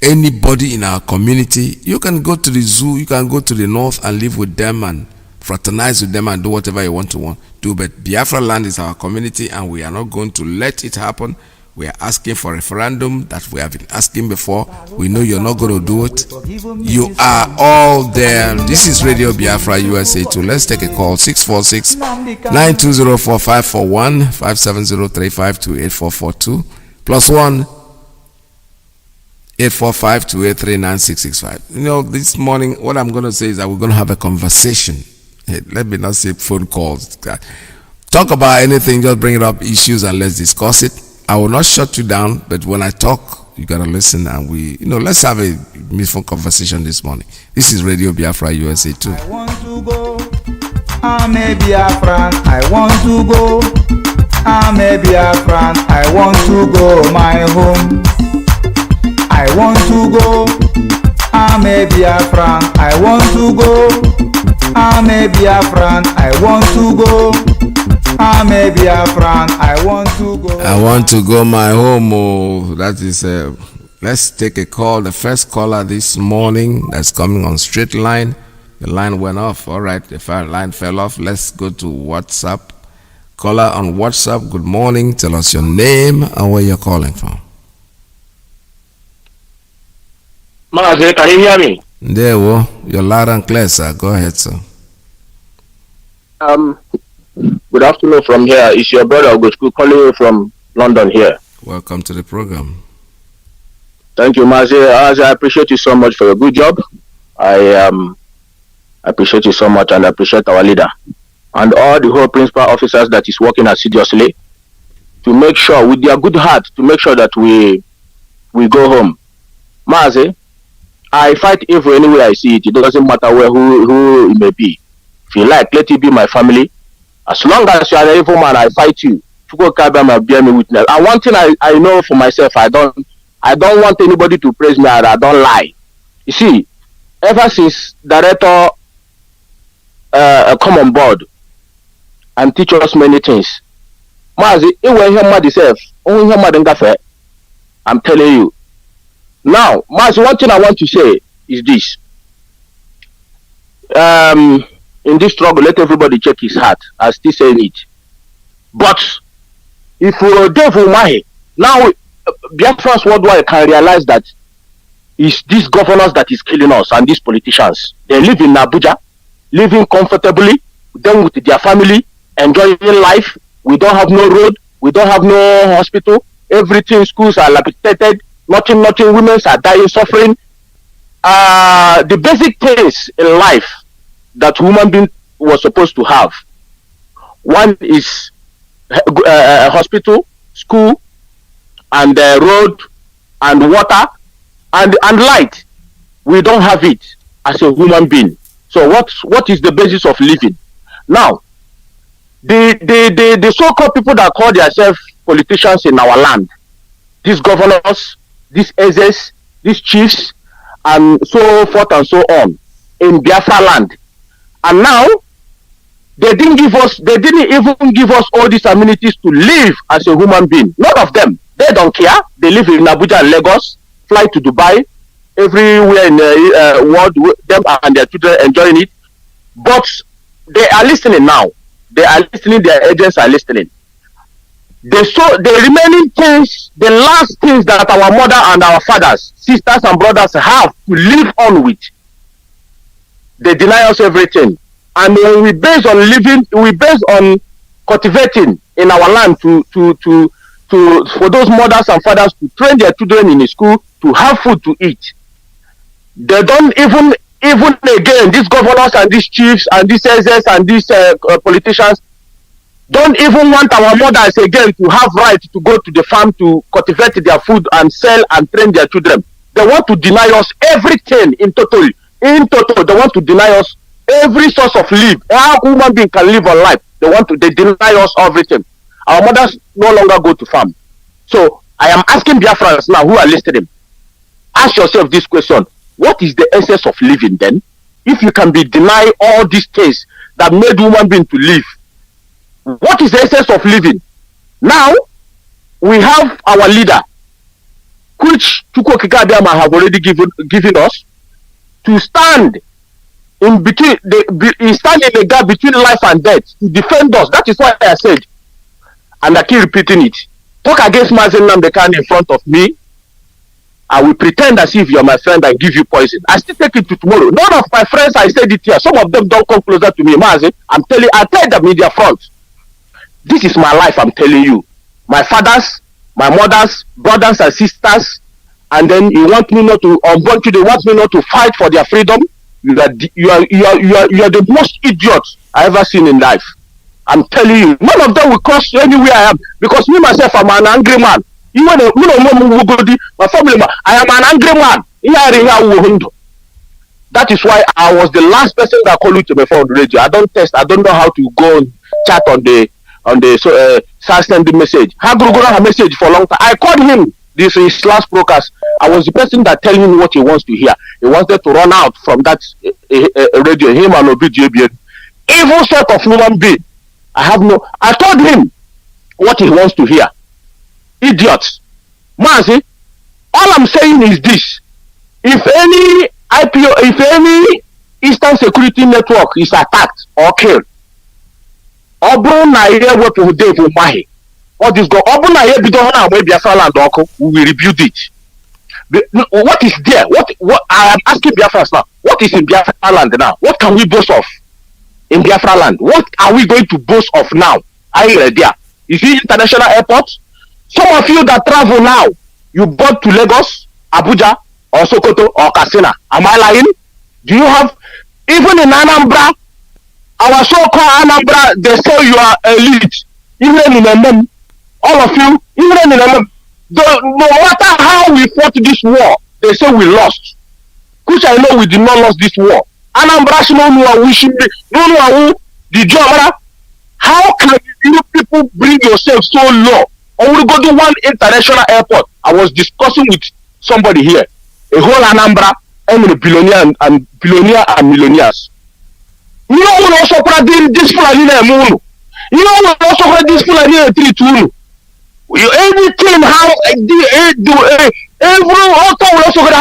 Anybody in our community, you can go to the zoo, you can go to the north and live with them and fraternize with them and do whatever you want to do. But Biafra land is our community, and we are not going to let it happen. We are asking for referendum that we have been asking before. We know you're not going to do it. You are all there. This is Radio Biafra USA 2. Let's take a call. 646-920-4541 570-3528-442 +1 845-283-9665. You know, this morning, what I'm going to say is that we're going to have a conversation. Let me not say phone calls. Talk about anything, just bring it up, issues, and let's discuss it. I will not shut you down, but when I talk, you got to listen, and let's have a meaningful conversation this morning. This is Radio Biafra USA 2. I want to go. I'm a Biafran. I want to go. I'm a Biafran. I want to go my home. I want to go. I'm a Biafran. I want to go. I'm a Biafran. I want to go. I'm a Biafran. I want to go. I want to go my home. Oh, that is let's take a call. The first caller this morning that's coming on straight line. The line went off. All right, the line fell off. Let's go to WhatsApp. Caller on WhatsApp. Good morning. Tell us your name and where you're calling from. Mazi, can you hear me? There, you're loud and clear, sir. Go ahead, sir. Good afternoon from here. It's your brother Augustus calling you from London here. Welcome to the program. Thank you, Mazi. I appreciate you so much for your good job. I appreciate you so much, and I appreciate our leader and all the whole principal officers that is working assiduously to make sure, with their good heart, to make sure that we go home. Mazi, I fight evil anywhere I see it. It doesn't matter who it may be. If you like, let it be my family. As long as you are an evil man, I fight you. To go bear me witness. And one thing I know for myself, I don't want anybody to praise me, and I don't lie. You see, ever since director come on board and teach us many things, Mazi, I'm telling you. Now, Mazi, one thing I want to say is this. In this struggle, let everybody check his heart. I still saying it. But if we devil Mahi, now Biafrans worldwide can realize that it's these governors that is killing us and these politicians. They live in Abuja, living comfortably, then with their family, enjoying life. We don't have no road, we don't have no hospital. Everything, schools are dilapidated. Nothing. Women are dying, suffering. The basic things in life that human being was supposed to have. One is a hospital, school, and road, and water, and light. We don't have it as a human being. So what is the basis of living? Now, the so-called people that call themselves politicians in our land, these governors, these elders, these chiefs, and so forth and so on, in Biafra land. And now, they didn't even give us all these amenities to live as a human being. None of them. They don't care. They live in Abuja and Lagos, fly to Dubai, everywhere in the world, them and their children enjoying it. But they are listening now. They are listening, their agents are listening. The remaining things, the last things that our mother and our fathers, sisters and brothers have to live on with, they deny us everything. And when we base on living, we base on cultivating in our land for those mothers and fathers to train their children in a school to have food to eat. They don't even again, these governors and these chiefs and these elders and these politicians don't even want our mothers again to have right to go to the farm to cultivate their food and sell and train their children. They want to deny us everything in total. In total, they want to deny us every source of life. How human being can live on life. They deny us everything. Our mothers no longer go to farm. So I am asking Biafrans now who are listening. Ask yourself this question. What is the essence of living then? If you can be denied all these things that made human being to live, what is the essence of living? Now we have our leader, which Chukwu Kikabiyama have already given us, to stand in between stand in the gap between life and death to defend us. That is why I said, and I keep repeating it, talk against Mazi Nnamdi in front of me, I will pretend as if you're my friend and give you poison. I still take it to tomorrow. None of my friends, I said it here. Some of them don't come closer to me. Mazi, I tell them in their front. This is my life, I'm telling you. My fathers, my mothers, brothers and sisters, and then you want me not to, they want me not to fight for their freedom. You are the most idiot I ever seen in life. I'm telling you, none of them will cross anywhere I am, because me myself, I'm an angry man. My family, I am an angry man. That is why I was the last person that called you to my phone on the radio. I don't know how to go and chat on the send the message. How go a message for a long time? I called him. This is his last broadcast. I was the person that telling him what he wants to hear. He wanted to run out from that radio. Him and OBJB, evil sort of human being. I told him what he wants to hear. Idiots. Mazi, all I'm saying is this: if any Eastern Security Network is attacked or killed, all this go Biafra land, we will rebuild it. What is there? What I am asking Biafra now? What is in Biafra land now? What can we boast of in Biafra land? What are we going to boast of now? There is it international airport? Some of you that travel now, you bought to Lagos, Abuja, or Sokoto, or Katsina. Am I lying? Do you have, even in Anambra, our so-called Anambra, they say you are elite. Even in them, all of you, even in them, no matter how we fought this war, they say we lost. Which I know we did not lose this war. Anambra, the job. How can you people bring yourself so low? Or we go to one international airport. I was discussing with somebody here. A whole Anambra, and billionaire and millionaires. You know we also put this Fulani moon. You know we also put this Fulani 3-2. Everything how every auto will also get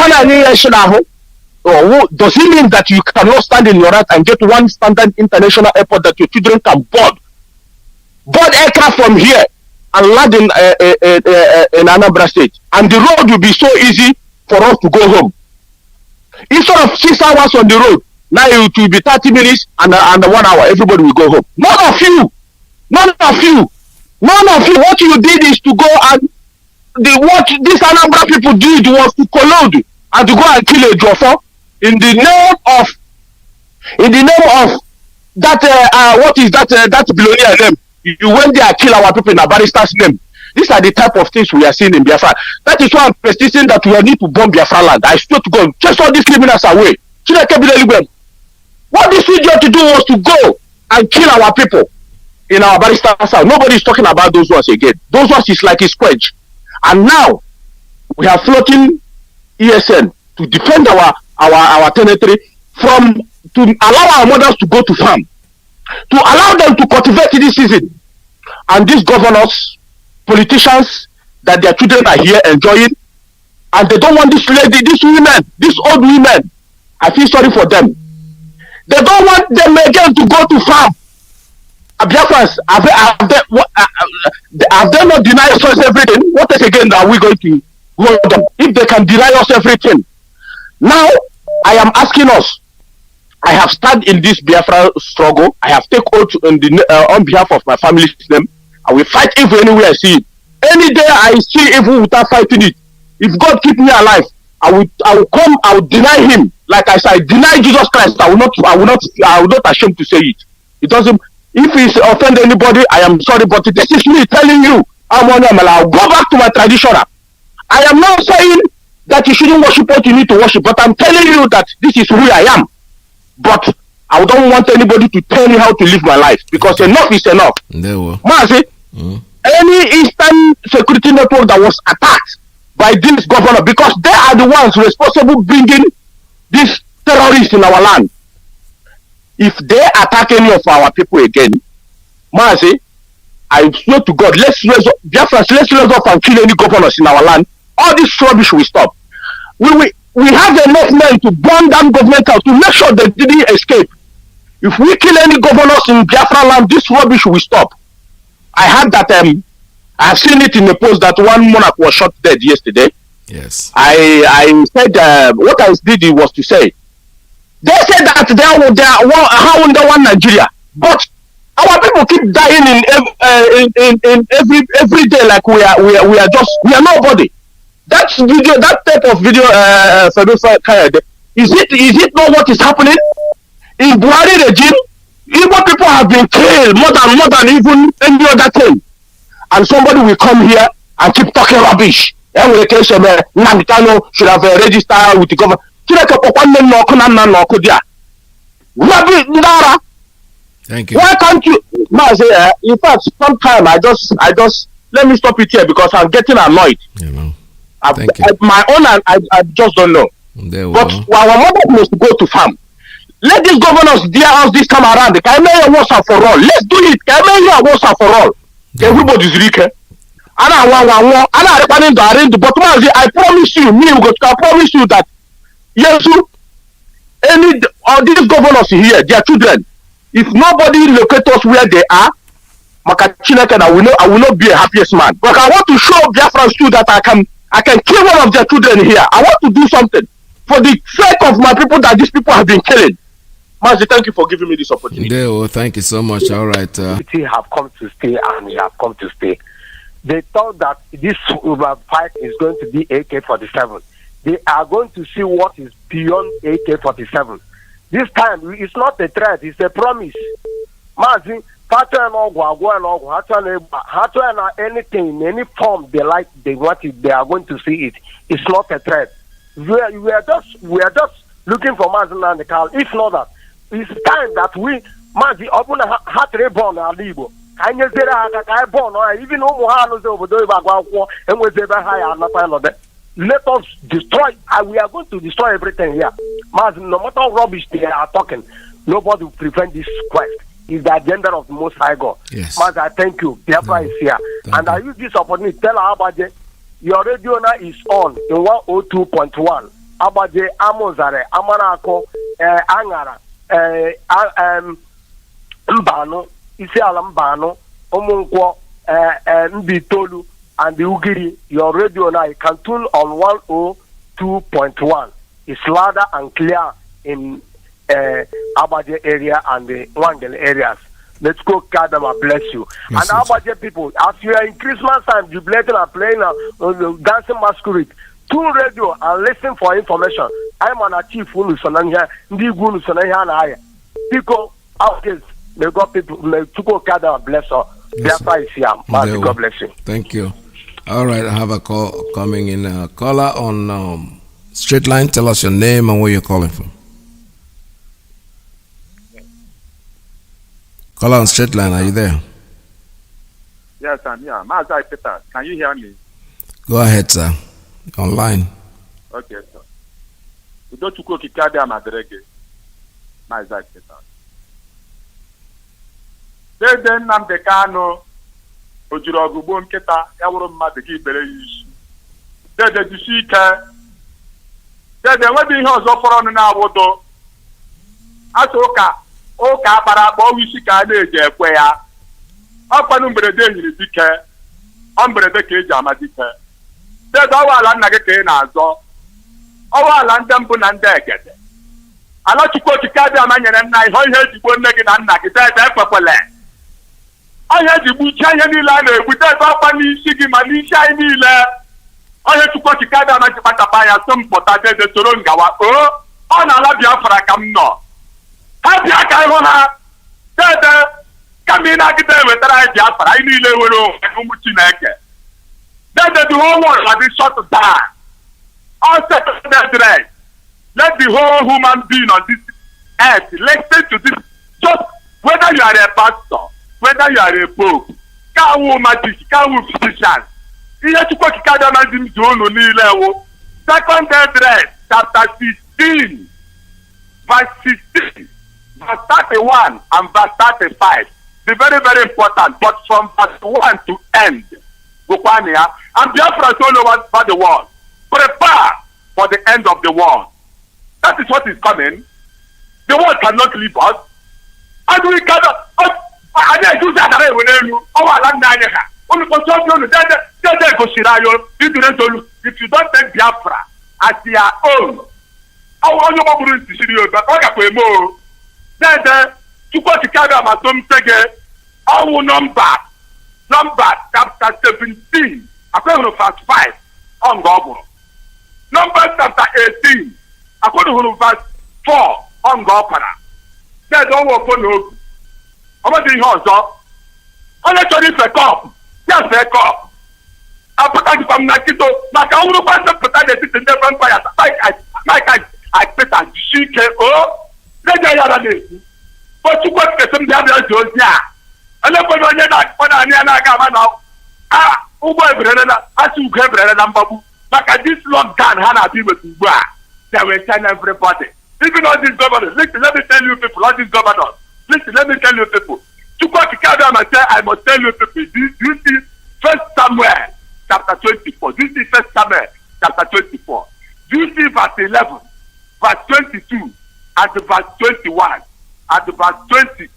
does it mean that you cannot stand in your right and get one standard international airport that your children can board aircraft from here and land in Anambra State, and the road will be so easy for us to go home? Instead of 6 hours on the road, now it will be 30 minutes and 1 hour. Everybody will go home. None of you. What you did is to go and what these Anambra people did was to collude and to go and kill a Jofo in the name of that what is that billionaire name? You went there and kill our people in a barrister's name. These are the type of things we are seeing in Biafra. That is why I'm persisting that we need to bomb Biafra land. I swear to God, chase all these criminals away. What this idiot to do was to go and kill our people in our barrister's house. Nobody is talking about those ones again. Those ones is like a squelch. And now we are floating ESN to defend our territory to allow our mothers to go to farm, to allow them to cultivate this season. And these governors, politicians, that their children are here enjoying, and they don't want these women, these old women. I feel sorry for them. They don't want them again to go to farm. Biafrans, have they not denied us everything? What else again are we going to hold them if they can deny us everything? Now, I am asking us. I have started in this Biafra struggle. I have taken oath on behalf of my family's name. I will fight evil anywhere I see it. Any day I see evil without fighting it, if God keep me alive, I will come. I will deny him. Like I said, I deny Jesus Christ. I will not ashamed to say it. It doesn't. If it's offend anybody, I am sorry, but this is me telling you. I'll go back to my traditional. I am not saying that you shouldn't worship what you need to worship, but I'm telling you that this is who I am. But I don't want anybody to tell me how to live my life, because enough is enough. Mazi, any Eastern Security Network that was attacked by this governor, because they are the ones responsible bringing these terrorists in our land. If they attack any of our people again, Mazi, I swear to God, let's raise up and kill any governors in our land. All this rubbish will stop. We have enough men to burn down government house to make sure they didn't escape. If we kill any governors in Biafra land, this rubbish will stop. I heard that I've seen it in the post that one monarch was shot dead yesterday. Yes. I said what I did was to say they said that they are how under one Nigeria, but our people keep dying in every day like we are nobody. That type of video, is it not what is happening in Buhari regime? Igbo people have been killed more than even any other thing, and somebody will come here and keep talking rubbish. Nanditano should have registered with the government. Thank you. Why can't you, Mazi? In fact, sometimes I just let me stop it here because I'm getting annoyed. You know. My own, I just don't know. But our mother must go to farm. Let these governors dear us this time around. Can I make a once and for all? Let's do it. Can I make a once and for all? Everybody's rich. But I promise you, I promise you that yes, any of these governors here, their children, if nobody locate us where they are, I will not be a happiest man. But I want to show Biafrans too that I can kill one of their children here. I want to do something for the sake of my people that these people have been killing. Mazi, thank you for giving me this opportunity. Thank you so much. All right. Have come to stay, and we have come to stay. They thought that this fight is going to be AK-47. They are going to see what is beyond AK-47. This time, it's not a threat, it's a promise. Mazi, anything in any form they like, they want it, they are going to see it. It's not a threat. We are just looking for Mazi and the Cal. If not that, it's time that we Mazi open a heart reborn our Libo. Even let us destroy. We are going to destroy everything here. Mazi, no matter rubbish they are talking, nobody will prevent this quest. It's the agenda of the Most High God. Yes. Mazi, I thank you. Biafra is here. And I use this opportunity to tell Abaje, your radio now is on in 102.1. Abaje, Amozare, Amanako, Angara, Mbano, Isiala Mbano, Omunkwo, Mbitolu, and the Ugiri. Your radio now can tune on 102.1. It's louder and clear in Abaje area and the Wangel areas. Let's go, Kadama, bless you. Yes, and Abaje people, as you are in Christmas time, jubilating and playing dancing masquerade, tune radio and listen for information. I'm an chief who is on here, Ndigun is on here, and I. People, out this, may God people, may Chuko Kadama bless us. Biafra is here. God bless you. Thank you. All right, I have a call coming in. Caller on straight line, tell us your name and where you're calling from. Caller on straight line, are you there? Yes, I'm here. Mazi Peter, can you hear me? Go ahead, sir. Online. Okay, sir. We don't to go to Kadia Madrege. Mazi Peter. Then Namdekano, Ojurogubo Nketa, Yawro Madegi Beleyish. Then the Dishika. Then the wedding house offer on our water. Asoka. Oka para bo wisi ka na-eje ekwe ya ọkwanụ mberede nyiri dike ọ mberede ka eji ama dike dedo ọwaala nna gị ka ị na-azọ ọwaala ndị mbụ na ndị egede ala Chukwu okike abịa ma nyere nna ihe ejigbo nne gị na nna gị dedo ekwekwele onye ejigbo uche ihe niile a na-egbu dedo ọkwa n'isi gị ma n'isi anyị niile onye Chukwu okike abịa ma ji kpatapa ya so mpụta dedo soro ngawa ọ na-ala Biafra ka m nọ happy aka ịhụ na dede kamina gide wetara anyị Biafra anyị niile nwere ụmụ Chineke dede the whole world has been shut down. All set let the whole human being on this earth listen to this. Just whether you are a pastor, whether you are a pope, kawu magic, kawu physician, ihe Chukwu kikada na dim zonu niile wo. Second address chapter 16 verse 16 verse 31 and verse 35. The very, very important, but from verse 1 to end. And Biafra is all over the world. Prepare for the end of the world. That is what is coming. The world cannot leave us. And we cannot. Only for some you they go Shirayo, if you don't take Biafra as their own. How are you going to see you? But I got more. Then to go to Canada, my son say, our number chapter 17, according to verse 5 on Governor. Number chapter 18, according to verse 4 on Governor. They don't work for no. I'm not doing also. Only to this cup. Yes, a cup. I put out from Nakito, like I would want to put out the different fires. I put out CKO. They are the but you got some damage to ya. And then when you're not when I'm now. As you get Babu. But this long gun had people to wear. They will tell everybody. Even all these governors, listen, let me tell you people, all these governors. Listen, let me tell you people. To go to Canada and say, I must tell you people, this is First Samuel chapter 24. This is First Samuel chapter 24. This is verse 11, verse 22, and verse 21, and verse 20.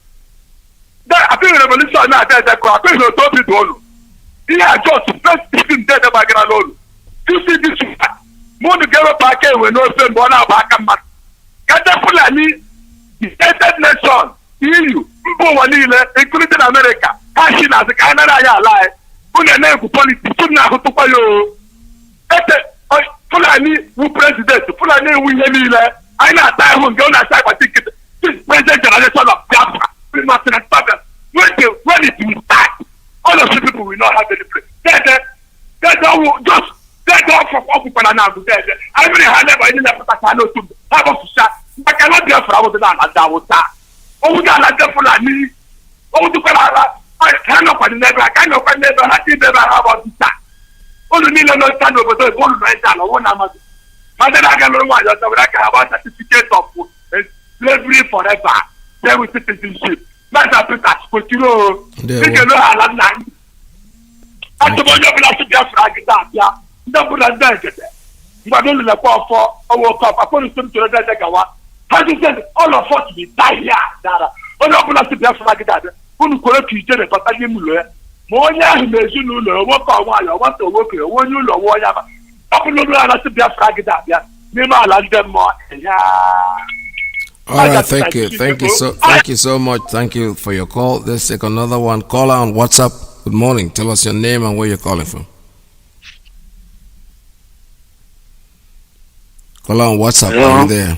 I think the revolution now, I think the top is all. He has just first thing dead about Granolo. You see this one. More to get up back when no friend born out back and back. Catapulani, the United Nations, EU, including America, passing as a Canada lie. Put a name for politics, put now to follow. Fulani, who president, Fulani, we have I know time when go outside my ticket. This president generation of Biafra, we must not stop them. When it will start, all of the people will not have any place. That's all just. That's all from all people are now to say. I really have never in the Patano to have a shot. I cannot be a flower with that and that was that. Oh, that like Fulani. Oh, to I cannot find never, I cannot find never, I did never have a that. Oh, you need no stand over the gold right down or one amount. But then I can know why I can have a certificate of slavery forever. There with citizenship. That's a bit as what you know. You can know how long. At the moment, you have to be a frag that, yeah. Double and dead. But only the power for our cup. According to the Dagawa, how you said all of us will die here. All of us to be a frag that. Who correct you, but I didn't know. More than you know, work a while, I want to work here. When you know what I have to be a frag that, yeah. Maybe I'll land them more. Yeah. All right, thank you so much. Thank you for your call. Let's take another one. Caller on WhatsApp. Good morning. Tell us your name and where you're calling from. Caller on WhatsApp. Hello. Are you there?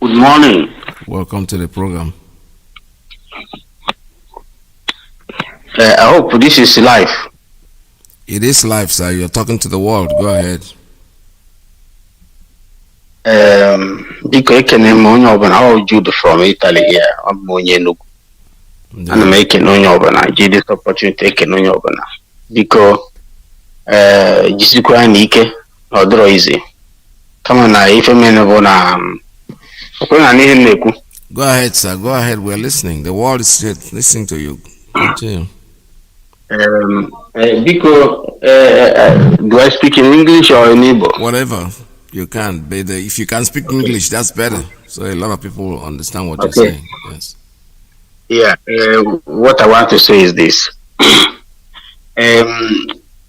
Good morning. Welcome to the program. I hope this is live. It is live, sir. You're talking to the world. Go ahead. Biko ekene m onye ọbụla ọ Jude from Italy here. Ọ bụ onye Enugu. Ana m ekene onye ọbụla ji this opportunity ekene onye ọbụla. Biko jisikwa na ike ọ dịrọ izi. Kama na ife mene bụ na okwe na n'ihe na-ekwu. Go ahead, sir. Go ahead. We're listening. The world is listening to you. Continue. Biko, do I speak in English or in Igbo? Whatever. You can, but if you can speak English, that's better. So a lot of people understand what you're saying. Yes. Yeah. What I want to say is this: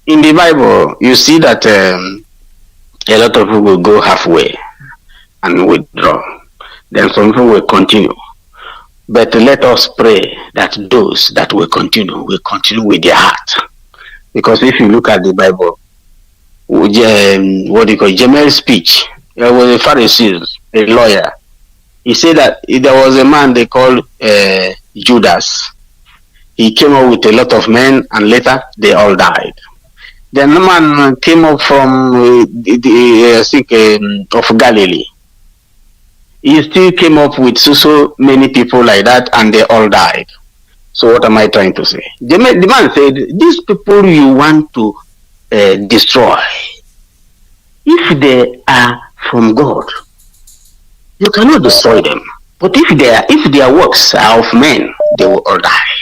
in the Bible, you see that a lot of people will go halfway and withdraw. Then some people will continue. But let us pray that those that will continue with their heart, because if you look at the Bible. What do you call Jemel's speech? There was a Pharisee, a lawyer. He said that there was a man they called Judas. He came up with a lot of men, and later they all died. Then the man came up from of Galilee. He still came up with so many people like that, and they all died. So what am I trying to say? The man said, these people you want to destroy, if they are from God, you cannot destroy them. But if their works are of men, they will all die.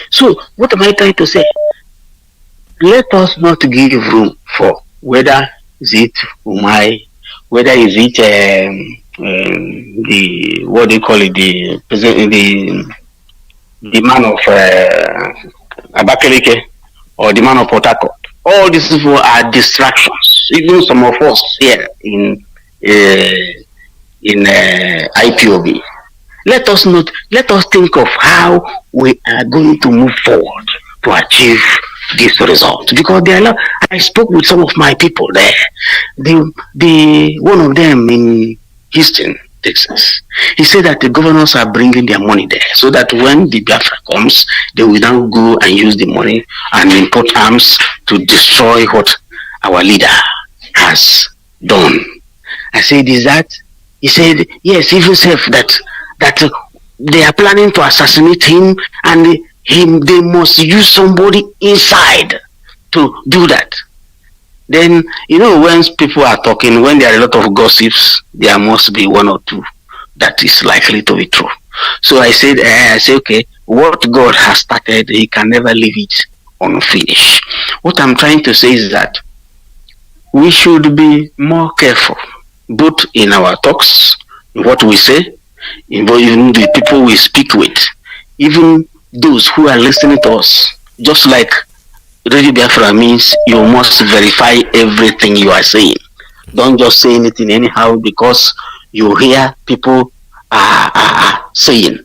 So what am I trying to say? Let us not give room for whether is it Umai, whether is it the what they call it, the the man of Abakaliki or the man of Port Harcourt. All these people are distractions. Even some of us here in IPOB. Let us think of how we are going to move forward to achieve this result. Because I spoke with some of my people there. The one of them in Houston, Texas. He said that the governors are bringing their money there, so that when the Biafra comes, they will now go and use the money and import arms to destroy what our leader has done. I said, is that? He said, yes, even said that they are planning to assassinate him, and they must use somebody inside to do that. Then, when people are talking, when there are a lot of gossips, there must be one or two that is likely to be true. So I said, okay, what God has started, He can never leave it unfinished. What I'm trying to say is that we should be more careful, both in our talks, in what we say, even the people we speak with, even those who are listening to us. Just like Radio Biafra means you must verify everything you are saying. Don't just say anything anyhow because you hear people are saying.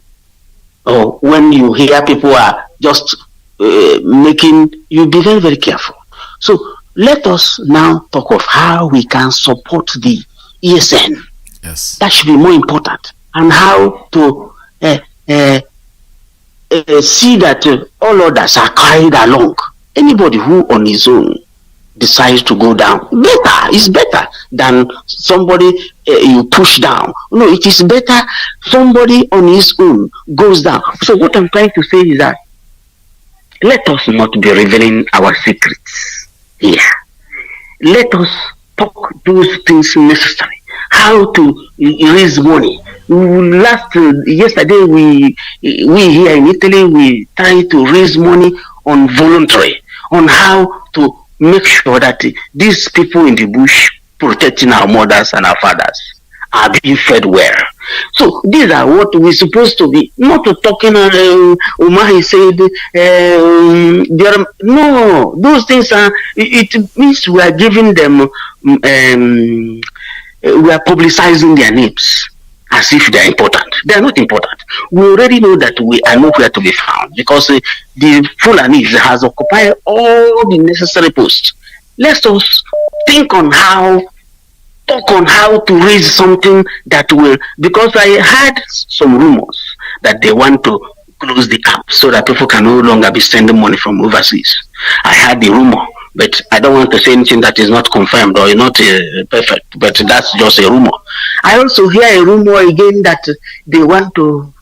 Or when you hear people are just making, you be very, very careful. So let us now talk of how we can support the ESN. Yes. That should be more important. And how to see that all others are carried along. Anybody who on his own decides to go down, it's better than somebody you push down. No, it is better somebody on his own goes down. So what I'm trying to say is that let us not be revealing our secrets here. Let us talk those things necessary. How to raise money. Yesterday we here in Italy, we try to raise money on voluntary, on how to make sure that these people in the bush protecting our mothers and our fathers are being fed well. So these are what we're supposed to be, not to talking Umahi said no, those things are, it means we are giving them we are publicizing their names as if they are important. They are not important. We already know that we are nowhere to be found because the Fulanis has occupied all the necessary posts. Let us think on how to raise something that will, because I heard some rumors that they want to close the app so that people can no longer be sending money from overseas. I heard the rumor, but I don't want to say anything that is not confirmed or not perfect, but that's just a rumor. I also hear a rumor again that they want to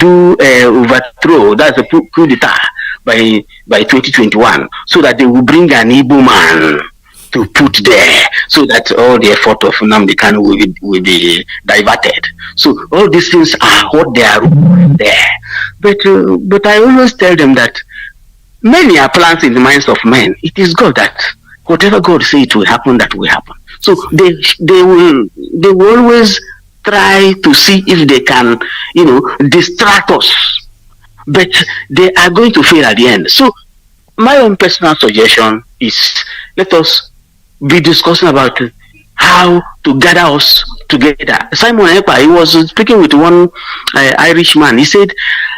do overthrow, that's a coup d'etat by 2021, so that they will bring an Igbo man to put there, so that all the effort of Nnamdi Kanu will be diverted. So all these things are what they are there. But I always tell them that many are plans in the minds of men. It is God that whatever God says it will happen, that will happen. So they will always try to see if they can, distract us. But they are going to fail at the end. So my own personal suggestion is, let us be discussing about how to gather us together. Simon Ekpa, he was speaking with one Irishman. He said,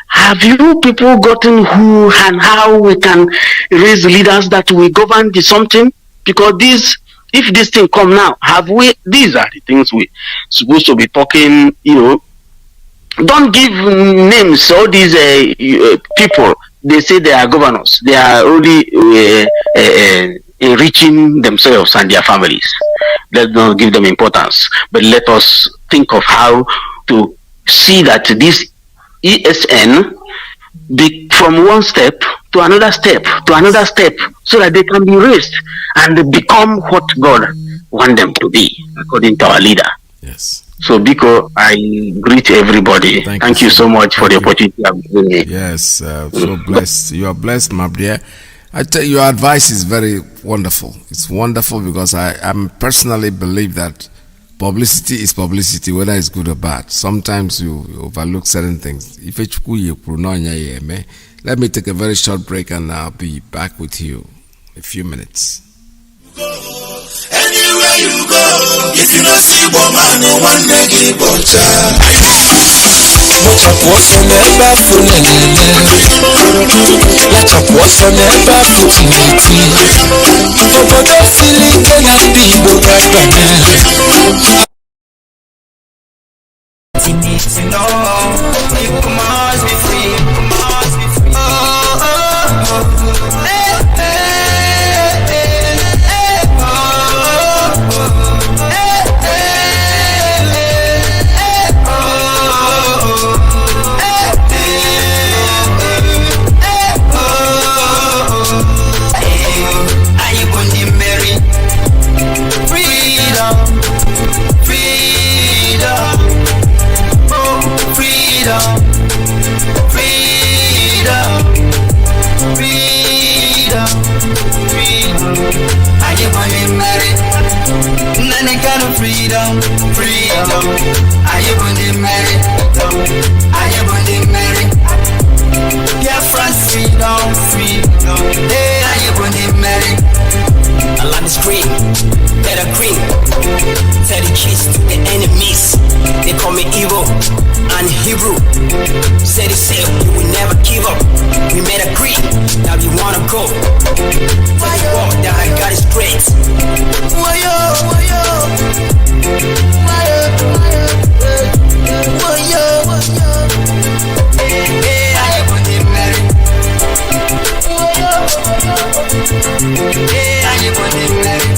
have you people gotten who and how we can raise leaders that will govern the something? Because if this thing come now, these are the things we supposed to be talking, Don't give names, all these people, they say they are governors. They are only enriching themselves and their families. Let's not give them importance, but let us think of how to see that this ESN be from one step to another step to another step, so that they can be raised and become what God wants them to be, according to our leader. Yes. So, Biko, I greet everybody. Thank you so much for the opportunity of giving me. Yes, so blessed. You are blessed, my dear. I tell you, your advice is very wonderful. It's wonderful because I personally believe that publicity is publicity, whether it's good or bad. Sometimes you overlook certain things. Let me take a very short break and I'll be back with you in a few minutes. Anywhere you go, if you don't see woman, no one make it butcher. What's on the bathroom? Let's up what's on the bathroom. Obodo feeling can I be to know you must be free. Freedom, freedom. Are you going to marry? Are you going to marry? Biafra freedom, freedom. Hey, are you going to marry? I love this green, better green. Tell the kids to the enemies. They call me evil and Hebrew. Say they say we will never give up. We made a creed that we wanna go. Tell the world that I got is great. Hey, are you going to marry? Hey, are you going to marry?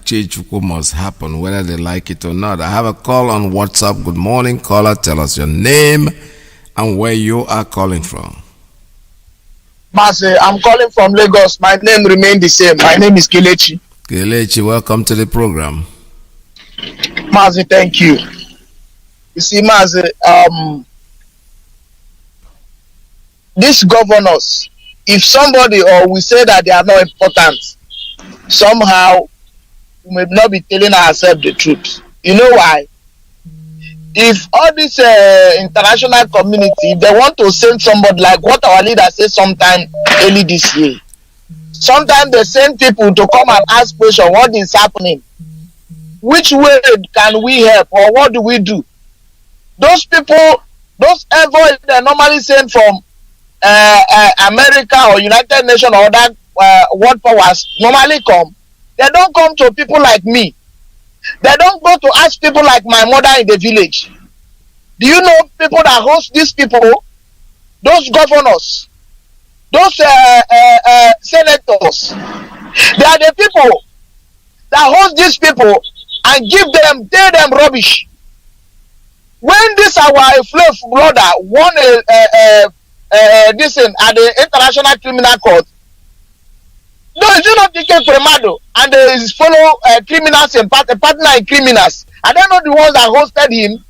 Change must happen whether they like it or not. I have a call on WhatsApp. Good morning, caller. Tell us your name and where you are calling from. Mazi, I'm calling from Lagos. My name remains the same. My name is Kelechi. Kelechi, welcome to the program. Mazi, thank you. You see, Mazi, these governors, if somebody or we say that they are not important, somehow we may not be telling ourselves the truth. You know why? If all this international community, they want to send somebody like what our leader said sometime early this year. Sometimes they send people to come and ask questions, what is happening? Which way can we help or what do we do? Those people, those envoys they normally send from America or United Nations or other world powers normally come. They don't come to people like me. They don't go to ask people like my mother in the village. Do you know people that host these people? Those governors, those senators. They are the people that host these people and tell them rubbish. When this our fluff brother won this at the International Criminal Court, no, you not Iyke Premado and his fellow criminals and partner in criminals. I don't know the ones that hosted him.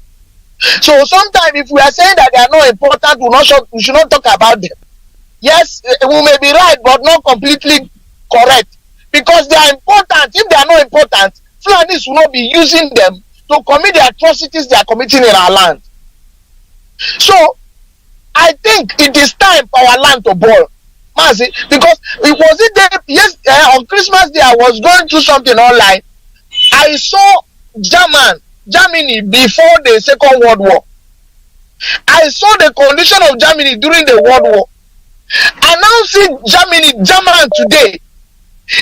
So sometimes if we are saying that they are not important, we should not talk about them. Yes, we may be right, but not completely correct. Because they are important. If they are not important, Fulanis will not be using them to commit the atrocities they are committing in our land. So I think it is time for our land to boil. Mazi, because it was it there, yes, on Christmas Day I was going through something online. I saw Germany before the Second World War. I saw the condition of Germany during the World War. I now see German today.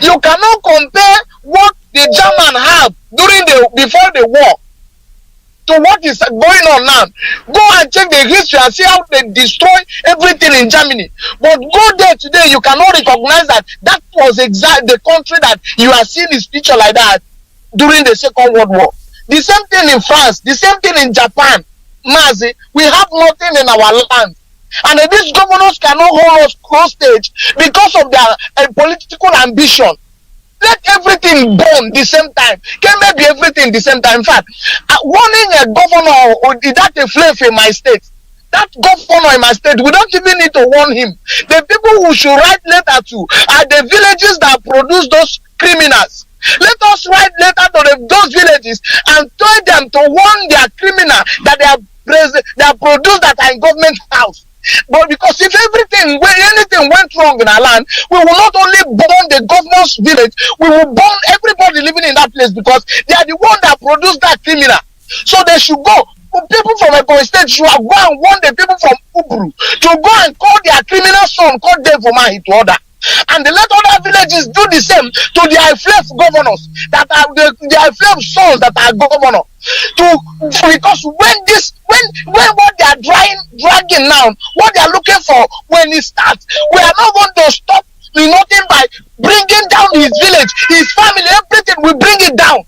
You cannot compare what the German have before the war to what is going on now. Go and check the history and see how they destroy everything in Germany. But go there today, you cannot recognize that was exactly the country that you are seeing this picture like that during the Second World War. The same thing in France, the same thing in Japan. Mazi, we have nothing in our land. And these governors cannot hold us hostage because of their political ambition. Let everything burn the same time. Can maybe everything the same time. In fact, warning a governor or that a flavor in my state. That governor in my state, we don't even need to warn him. The people who should write letter to are the villages that produce those criminals. Let us write letter to those villages and tell them to warn their criminal that they are produced that are in government house. But because if anything went wrong in our land, we will not only burn the governor's village, we will burn everybody living in that place because they are the one that produced that criminal. So they should go. People from a state should go and warn the people from Ubru to go and call their criminal son, call them for my to order. And let other villages do the same to their slave governors that are their slave sons that are governor. Because when what they are dragging now, what they are looking for when it starts, we are not going to stop nothing by bringing down his village, his family, everything. We bring it down.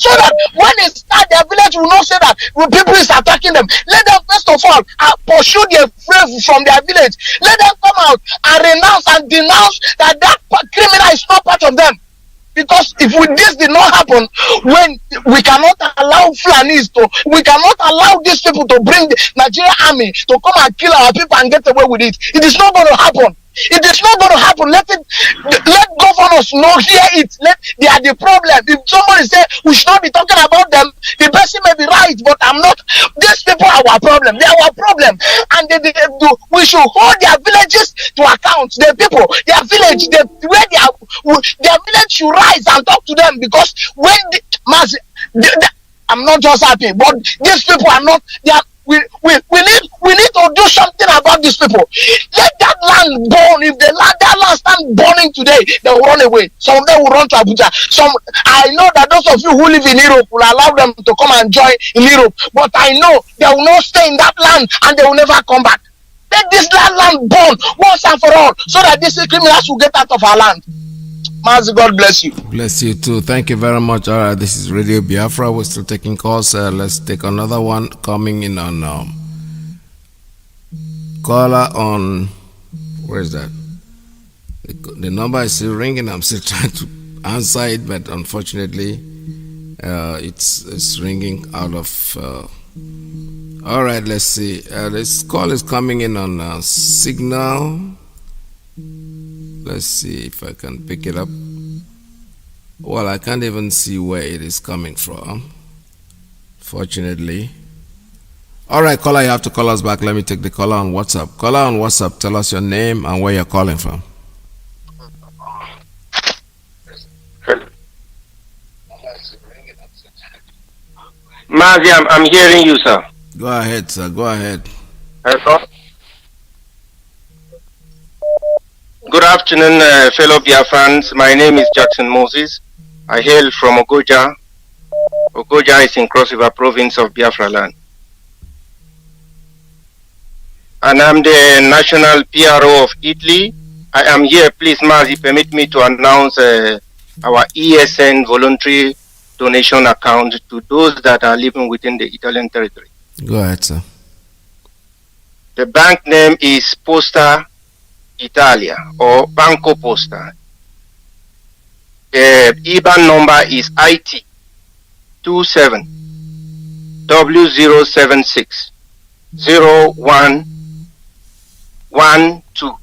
So that when it starts, their village will not say that when people is attacking them. Let them first of all pursue their slave from their village. Let them come out and renounce and denounce that criminal is not part of them. Because if this did not happen, when we cannot allow Fulanis we cannot allow these people to bring the Nigerian army to come and kill our people and get away with it. It is not going to happen. It is not going to happen. Let governors know, hear it. They are the problem. If somebody say we should not be talking about them, the person may be right, but I'm not. These people are our problem. They are our problem, and we should hold their villages to account. The people, their village, where their village should rise and talk to them because when I'm not just happy, but these people are not. They are. We need to do something about these people. Let that land burn. If that land stand burning today, they will run away. Some of them will run to Abuja. I know that those of you who live in Europe will allow them to come and join in Europe. But I know they will not stay in that land and they will never come back. Let this land burn once and for all so that these criminals will get out of our land. Mazi, God bless you. Bless you too. Thank you very much. All right, this is Radio Biafra. We're still taking calls. Let's take another one coming in on caller on. Where is that? The number is still ringing. I'm still trying to answer it, but unfortunately, it's ringing out of. All right, let's see. This call is coming in on Signal. Let's see if I can pick it up. Well, I can't even see where it is coming from, fortunately. All right, caller, you have to call us back. Let me take the caller on WhatsApp. Caller on WhatsApp, tell us your name and where you're calling from. Mazi, I'm hearing you, sir. Go ahead, sir. Go ahead. Hello. Good afternoon, fellow Biafrans. My name is Jackson Moses. I hail from Ogoja. Ogoja is in Cross River Province of Biafra land. And I'm the national PRO of Italy. I am here. Please, Mazi, permit me to announce our ESN voluntary donation account to those that are living within the Italian territory. Go ahead, sir. The bank name is Posta Italia or Banco Posta. The IBAN number is IT 27 W076 0112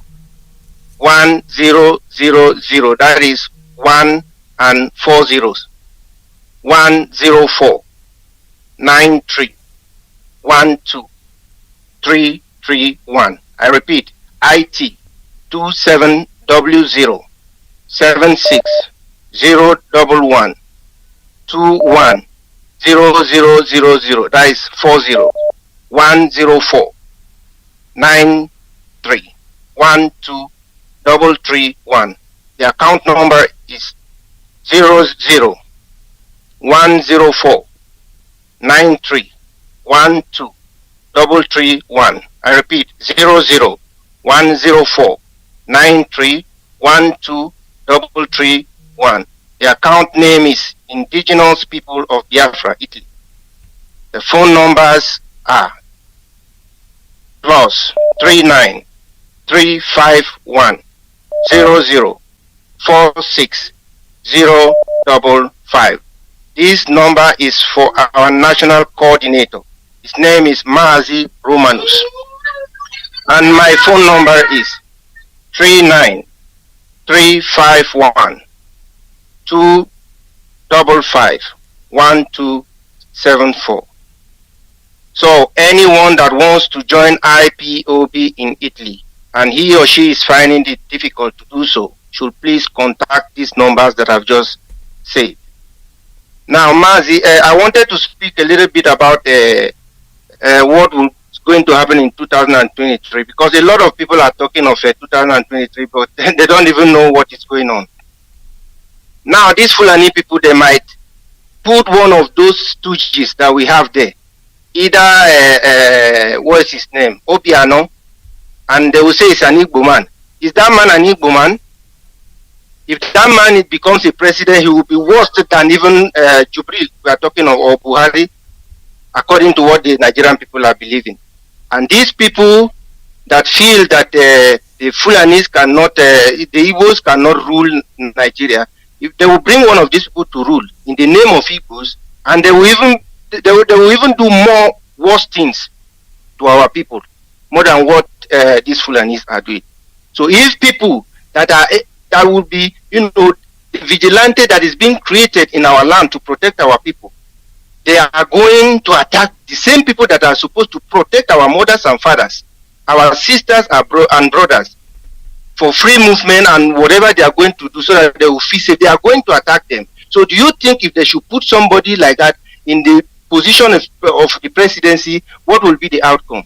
1000. That is 1 and 4 zeros. 104 93 12 331. I repeat, IT 27W0 76 011 21 0000. That is 40 104 93 12 331. The account number is 00-104-93-12-331. I repeat, 00-104-93-12-331. The account name is Indigenous People of Biafra, Italy. The phone numbers are +39351004605. This number is for our national coordinator. His name is Mazi Romanus. And my phone number is 39351-255-1274. So anyone that wants to join IPOB in Italy and he or she is finding it difficult to do so, should please contact these numbers that I've just said. Now, Mazi, I wanted to speak a little bit about what is going to happen in 2023, because a lot of people are talking of 2023, but they don't even know what is going on. Now, these Fulani people, they might put one of those stooges that we have there, either, what is his name, Obiano, and they will say it's an Igbo man. Is that man an Igbo man? If that man becomes a president, he will be worse than even Jubril, we are talking of, or Buhari, according to what the Nigerian people are believing. And these people that feel that the Fulanis cannot, the Igbos cannot rule Nigeria, if they will bring one of these people to rule in the name of Igbos, and they will even do more worse things to our people, more than what these Fulanis are doing. So if people that will be, the vigilante that is being created in our land to protect our people, they are going to attack the same people that are supposed to protect our mothers and fathers, our sisters and brothers, for free movement and whatever they are going to do so that they will feel safe. They are going to attack them. So do you think if they should put somebody like that in the position of the presidency, what will be the outcome?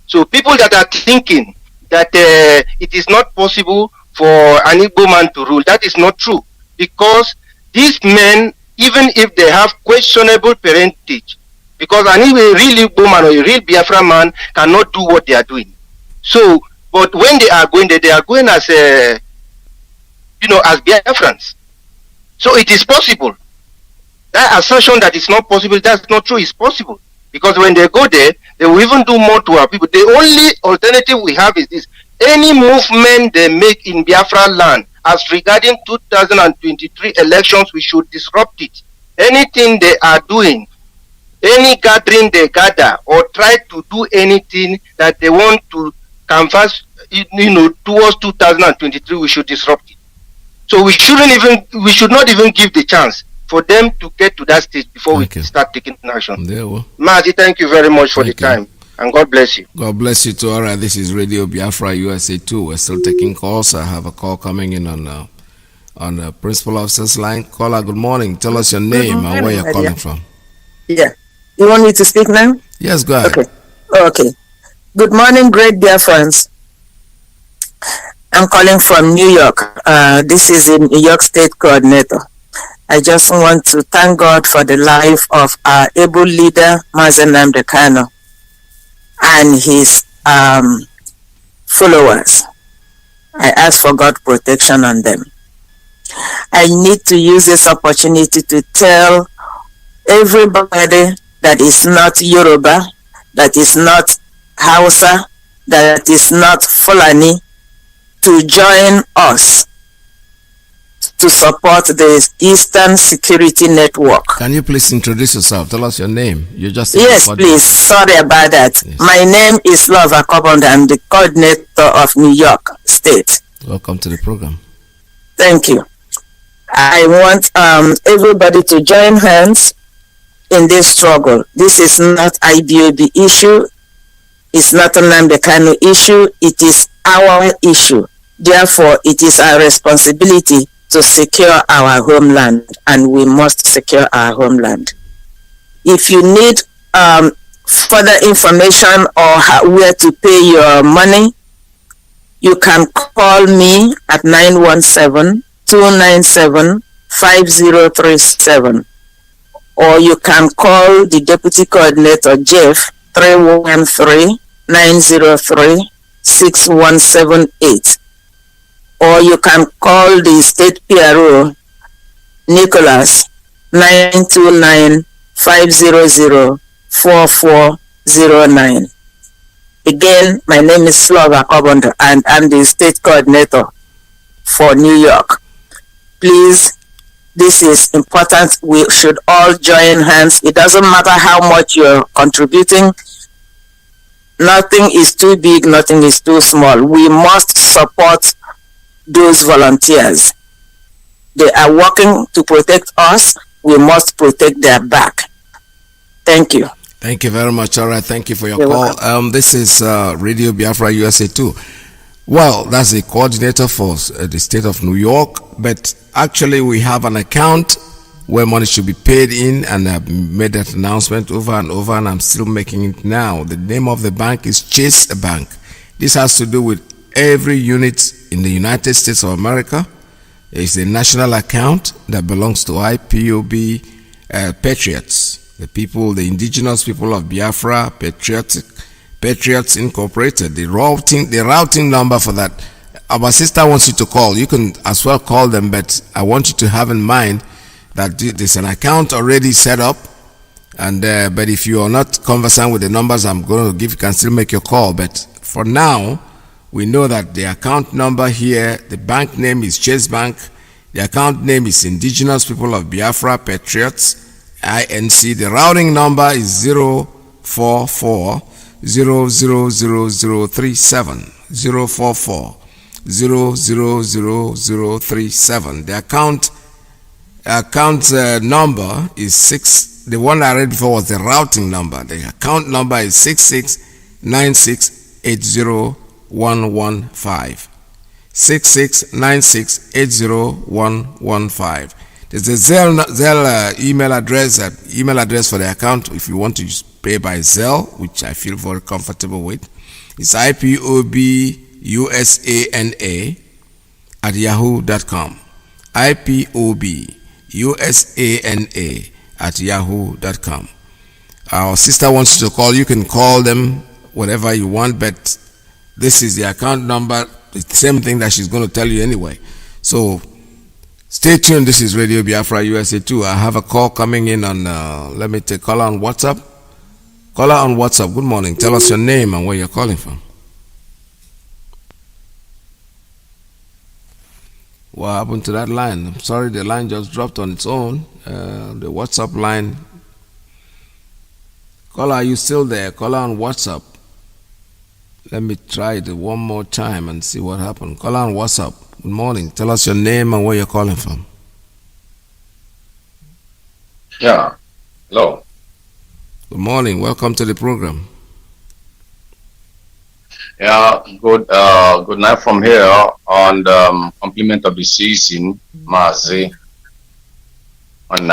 So people that are thinking that it is not possible for an Igbo man to rule, that is not true. Because these men, even if they have questionable parentage, because a real Igbo man or a real Biafra man cannot do what they are doing. So, but when they are going there, they are going as as Biafrans. So it is possible. That assertion that it's not possible, that's not true, it's possible. Because when they go there, they will even do more to our people. The only alternative we have is this. Any movement they make in Biafra land as regarding 2023 elections, we should disrupt it. Anything they are doing, any gathering they gather or try to do anything that they want to canvass, towards 2023, we should disrupt it. So we should not even give the chance for them to get to that stage before we start taking action. Mazi, thank you very much for the time. And God bless you. God bless you too. All right, this is Radio Biafra USA 2. We're still taking calls. I have a call coming in on the principal officer's line. Caller, good morning. Tell us your name and where you're calling from. Yeah. You want me to speak now? Yes, go ahead. Okay. Good morning, great Biafrans. I'm calling from New York. This is a New York State coordinator. I just want to thank God for the life of our able leader, Mazi Kano, and his followers. I ask for God's protection on them. I need to use this opportunity to tell everybody that is not Yoruba, that is not Hausa, that is not Fulani, to join us to support the Eastern Security Network. Can you please introduce yourself? Tell us your name. You just Yes, please. Sorry about that. Yes. My name is Love Akobond. I'm the coordinator of New York State. Welcome to the program. Thank you. I want everybody to join hands in this struggle. This is not IBOB issue. It's not a Nnamdi Kanu issue. It is our issue. Therefore, it is our responsibility to secure our homeland, and we must secure our homeland. If you need further information or where to pay your money, You can call me at 917-297-5037, or you can call the Deputy Coordinator, Jeff, 313-903-6178, or you can call the State PRO, Nicholas, 929-500-4409. Again, my name is Slova Kobondo, and I'm the State Coordinator for New York. Please, this is important. We should all join hands. It doesn't matter how much you're contributing. Nothing is too big, nothing is too small. We must support those volunteers. They are working to protect us. We must protect their back. Thank you. Thank you very much. All right, thank you for your You're call. welcome. This is Radio Biafra USA 2. Well, that's the coordinator for the state of New York, but actually we have an account where money should be paid in, and I've made that announcement over and over, and I'm still making it now. The name of the bank is Chase Bank. This has to do with every unit in the United States of America. It's a national account that belongs to IPOB Patriots, the people, the indigenous people of Biafra, Patriots Incorporated. The routing number for that, our sister wants you to call. You can as well call them, but I want you to have in mind that there's an account already set up, and but if you are not conversant with the numbers I'm going to give, you can still make your call. But for now, we know that the account number here, the bank name is Chase Bank, the account name is Indigenous People of Biafra Patriots, INC. The routing number is 044-00037, 044-00037. The account number is 6. The one I read before was the routing number. The account number is 6696801115. 6696801115. There's a Zelle email address for the account if you want to pay by Zelle, which I feel very comfortable with. It's IPOBUSANA@yahoo.com. IPOBUSANA@yahoo.com. Our sister wants you to call. You can call them whatever you want, but this is the account number. The same thing that she's going to tell you anyway. So stay tuned. This is Radio Biafra USA 2. I have a call coming in on, let me take caller on WhatsApp. Caller on WhatsApp, good morning. Tell us your name and where you're calling from. What happened to that line? I'm sorry, the line just dropped on its own. The WhatsApp line. Caller, are you still there? Caller on WhatsApp. Let me try it one more time and see what happened. Caller on WhatsApp. Good morning. Tell us your name and where you're calling from. Yeah. Hello. Good morning. Welcome to the program. Yeah. Good night from here on the compliment of the season, Mazi. And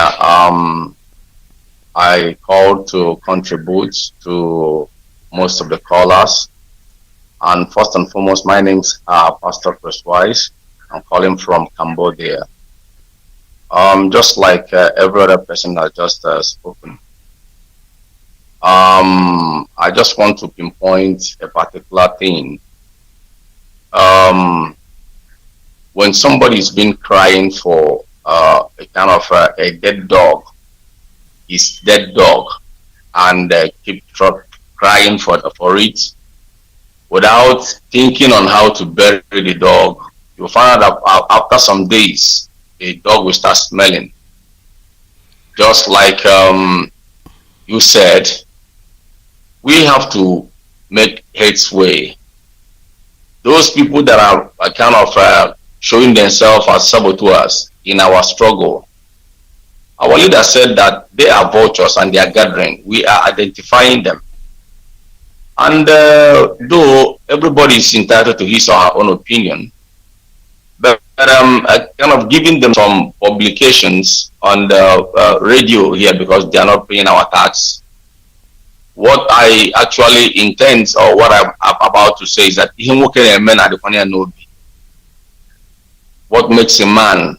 I called to contribute to most of the callers. And first and foremost, my name's Pastor Chris Wise. I'm calling from Cambodia. Just like every other person that just spoken. I just want to pinpoint a particular thing. When somebody's been crying for a kind of a dead dog, his dead dog, and keep crying for it, without thinking on how to bury the dog, you'll find out that after some days, the dog will start smelling. Just like you said, we have to make headway. Those people that are kind of showing themselves as saboteurs in our struggle, our leader said that they are vultures and they are gathering. We are identifying them. And though everybody is entitled to his or her own opinion, but kind of giving them some publications on the radio here because they are not paying our tax. what I actually intend or what I'm about to say is that what makes a man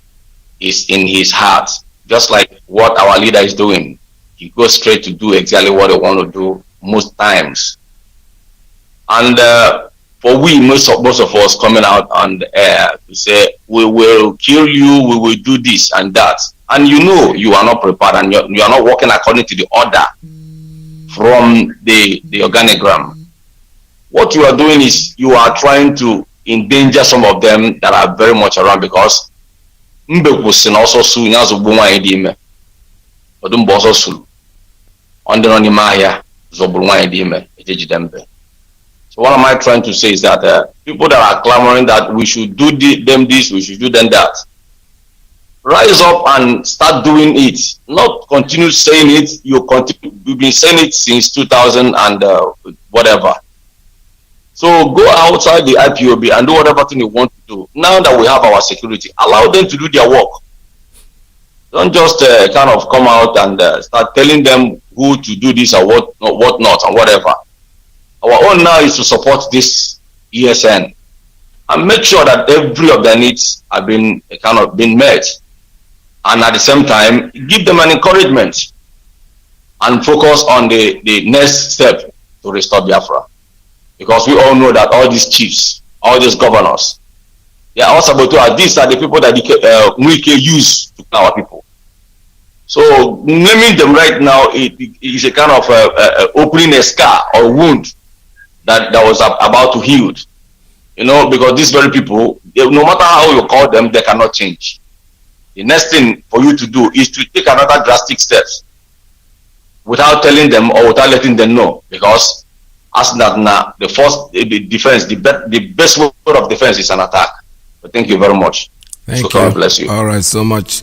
is in his heart, just like what our leader is doing. He goes straight to do exactly what he want to do most times. And for most of us coming out on the air to say, we will kill you, we will do this and that. And you know you are not prepared and you are not working according to the order from the organigram. What you are doing is you are trying to endanger some of them that are very much around, because also soon as a woman also soon under on the So what am I trying to say is that people that are clamoring that we should do them this, we should do them that, rise up and start doing it. Not continue saying it. You've been saying it since 2000 and whatever. So go outside the IPOB and do whatever thing you want to do. Now that we have our security, allow them to do their work. Don't just kind of come out and start telling them who to do this or what not and whatever. Our own now is to support this ESN and make sure that every of their needs have been met, and at the same time give them an encouragement and focus on the next step to restore Biafra. Because we all know that all these chiefs, all these governors, they are also these are the people that Iyke use to kill our people. So naming them right now is a kind of opening a scar or wound that was about to heal. You know, because these very people, no matter how you call them, they cannot change. The next thing for you to do is to take another drastic steps without telling them or without letting them know, because as that the best word of defense is an attack. But thank you very much. Thank you. God bless you. All right, so much,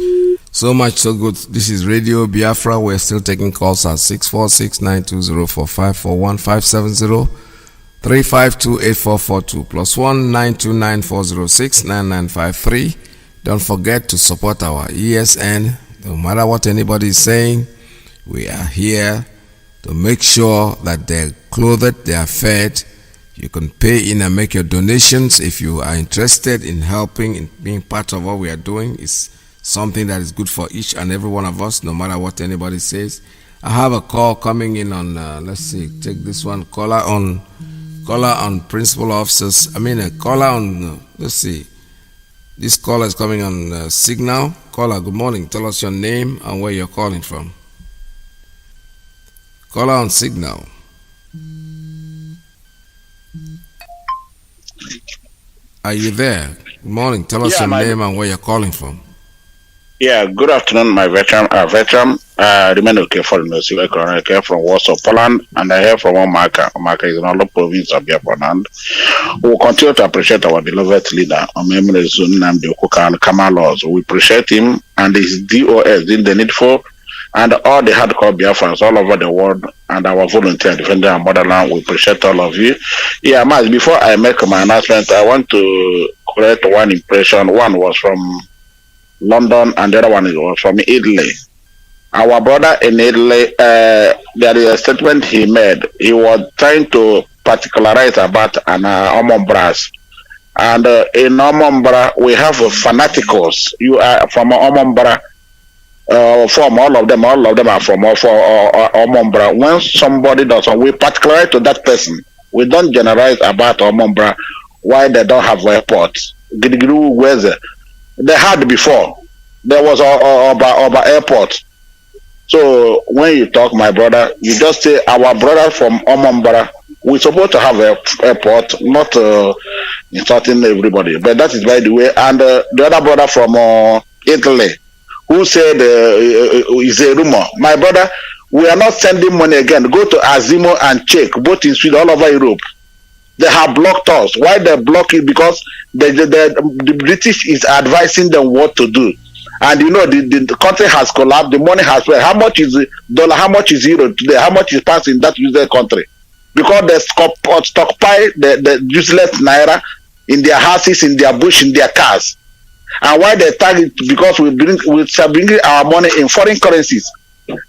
so good. This is Radio Biafra. We're still taking calls at 646-920-4541 570-352-8442 +1-929-406-9953. Don't forget to support our ESN. No matter what anybody is saying, we are here to make sure that they're clothed, they are fed. You can pay in and make your donations if you are interested in helping, in being part of what we are doing. It's something that is good for each and every one of us, no matter what anybody says. I have a call coming in on, let's see, take this one, caller on principal officers. I mean, a caller on, let's see. This caller is coming on Signal. Caller, good morning. Tell us your name and where you're calling from. Caller on Signal. Are you there? Good morning. Tell us your name and where you're calling from. Yeah, good afternoon, my veteran. Remain okay for the I care from Warsaw, Poland, and I hear from Omaka. Omaka is another province of Biafra. We will continue to appreciate our beloved leader, Omemre Namdi Okukan Kamalos. We appreciate him and his DOS doing the needful, and all the hardcore Biafrans all over the world, and our volunteer defending our motherland. We appreciate all of you. Yeah, Mazi, before I make my announcement, I want to correct one impression. One was from London and the other one was from Italy. Our brother in Italy, there is a statement he made. He was trying to particularize about an Omombras. And in Omombra, we have fanaticals. You are from Omombra. From all of them are from Omombra. When somebody does something, we particularize to that person. We don't generalize about Omombra why they don't have airports. They had before. There was Oba airport. So when you talk, my brother, you just say our brother from Omombra. We're supposed to have an airport, not insulting everybody. But that is by the way. And the other brother from Italy, who said is a rumor. My brother, we are not sending money again. Go to Azimo and check, both in Sweden, all over Europe. They have blocked us. Why they block it? Because the British is advising them what to do. And you know, the country has collapsed, the money has failed. How much is the dollar? How much is euro today? How much is passed in that user country? Because they stockpile the useless naira in their houses, in their bush, in their cars. And why they target? Because we bring our money in foreign currencies.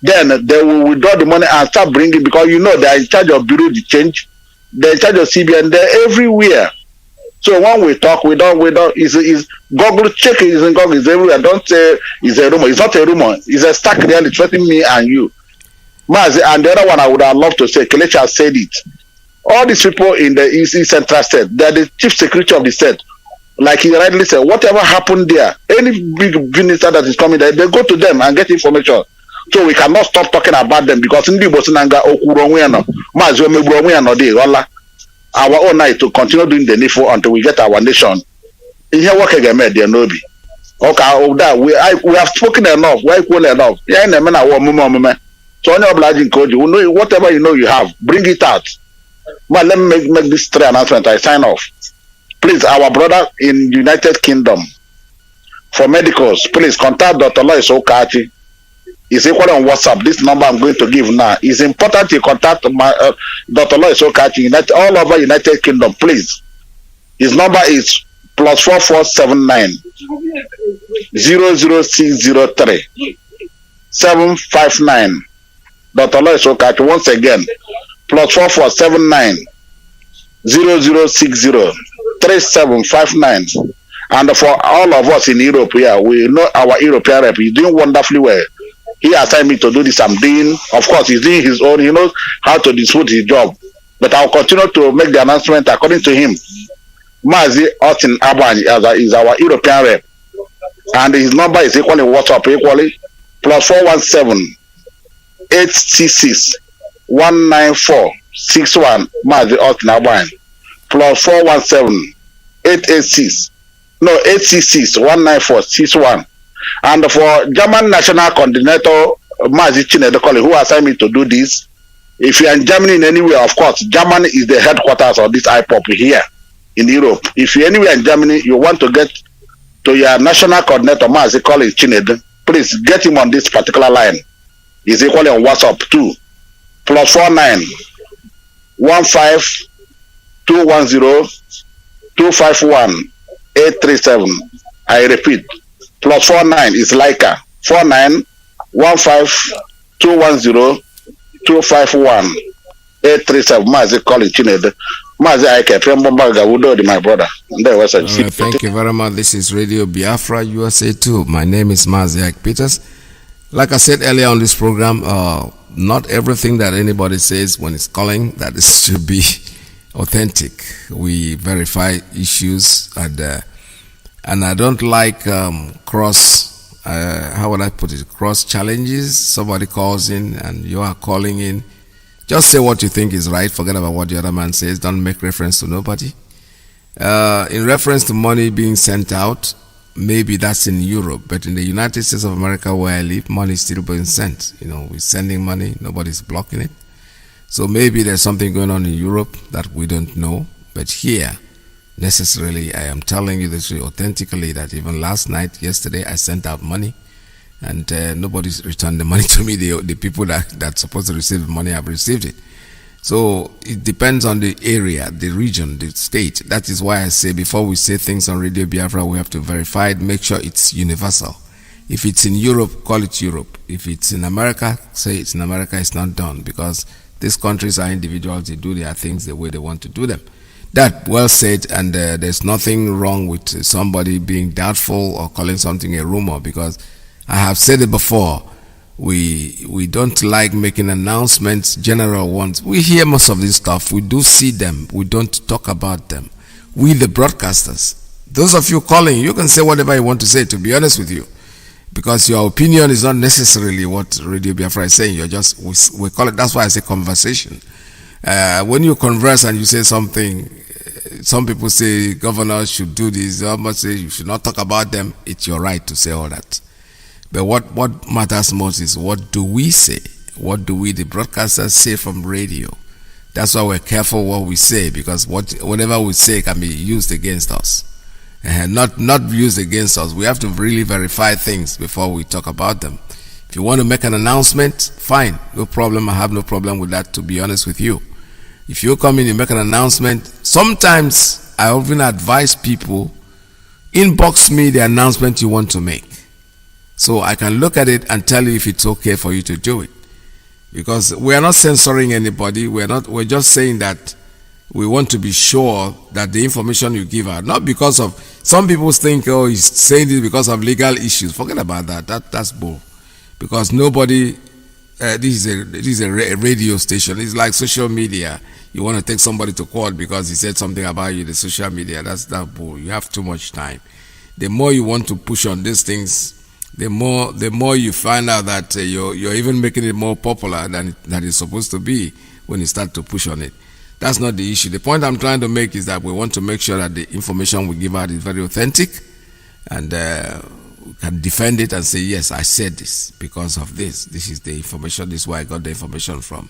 then they will withdraw the money and start bringing, because you know they are in charge of bureau de change, they're in charge of CBN, they're everywhere. So when we talk, we don't, is Google, check it, is in Google, is everywhere. Don't say it's a rumor. It's not a rumor. It's a stark reality threatening me and you. Mazi, and the other one I would have loved to say, Kelechi has said it. All these people in the East Central State, they're the chief secretary of the state. Like he rightly said, whatever happened there, any big minister that is coming there, they go to them and get information. So we cannot stop talking about them, because in the Bosinanga, Okuronwiano, Mazi, Omegburonwiano, de, our own night to continue doing the needful until we get our nation. Here work again, there no be. Okay, we have spoken enough. Why equal enough? Yeah, in a man, so only obliging code you know whatever you know you have, bring it out. But let me make this three announcement. I sign off. Please, our brother in United Kingdom for medicals, please contact Dr. Lois Okachi. Is equal on WhatsApp. This number I'm going to give now. It's important you contact my Dr. Lois Okachi all over United Kingdom, please. His number is +4479 00603 759. Dr. Lois Okachi, once again, +4479 0060 3759. And for all of us in Europe here, we know our European rep is doing wonderfully well. He assigned me to do this. I'm doing, of course, he's doing his own. He knows how to dispute his job. But I'll continue to make the announcement according to him. Mazi Austin Abani is our European rep. And his number is equally WhatsApp, equally +417 866 194 61. Mazi Austin Abani. +417 866 194 61. And for German National Coordinator Mazi Chinedekoli, who assigned me to do this, if you are in Germany in anywhere, of course, Germany is the headquarters of this Ipob here in Europe. If you're anywhere in Germany, you want to get to your national coordinator Mazi Chined, please get him on this particular line. He's equally on WhatsApp too. +49 15 210 251 837. I repeat. +49 is Iyke 49 15 210 251 837. Mazi Chined. Mazi Iyke, my brother. Thank you very much. This is Radio Biafra USA 2. My name is Mazi Iyke Peters. Like I said earlier on this program, not everything that anybody says when it's calling that is to be authentic. We verify issues, and I don't like cross, how would I put it, cross challenges. Somebody calls in and you are calling in. Just say what you think is right. Forget about what the other man says. Don't make reference to nobody. In reference to money being sent out, maybe that's in Europe, but in the United States of America where I live, money is still being sent. You know, we're sending money. Nobody's blocking it. So maybe there's something going on in Europe that we don't know. But here, necessarily, I am telling you this authentically that even last night, yesterday, I sent out money and nobody's returned the money to me. The people that's supposed to receive the money have received it. So it depends on the area, the region, the state. That is why I say before we say things on Radio Biafra, we have to verify it, make sure it's universal. If it's in Europe, call it Europe. If it's in America, say it's in America. It's not done, because these countries are individuals. They do their things the way they want to do them. That well said, and there's nothing wrong with somebody being doubtful or calling something a rumor, because I have said it before. We don't like making announcements, general ones. We hear most of this stuff. We do see them. We don't talk about them. We, the broadcasters, those of you calling, you can say whatever you want to say, to be honest with you, because your opinion is not necessarily what Radio Biafra is saying. You're just, we call it, that's why I say conversation. When you converse and you say something, some people say governors should do this, others say you should not talk about them. It's your right to say all that. But what matters most is, what do we say? What do we, the broadcasters, say from radio? That's why we're careful what we say, because whatever we say can be used against us. Not used against us. We have to really verify things before we talk about them. If you want to make an announcement, fine, no problem. I have no problem with that, to be honest with you. If you come in and make an announcement, sometimes I often advise people, inbox me the announcement you want to make. So I can look at it and tell you if it's okay for you to do it. Because we are not censoring anybody. We're just saying that we want to be sure that the information you give out, not because of, some people think, oh, he's saying this because of legal issues. Forget about that. That's bull. Because nobody, this is a radio station. It's like social media. You want to take somebody to court because he said something about you, the social media. That's bull. You have too much time. The more you want to push on these things, the more you find out that you're even making it more popular than it's supposed to be when you start to push on it. That's not the issue. The point I'm trying to make is that we want to make sure that the information we give out is very authentic, and we can defend it and say, yes, I said this because of this. This is the information. This is where I got the information from.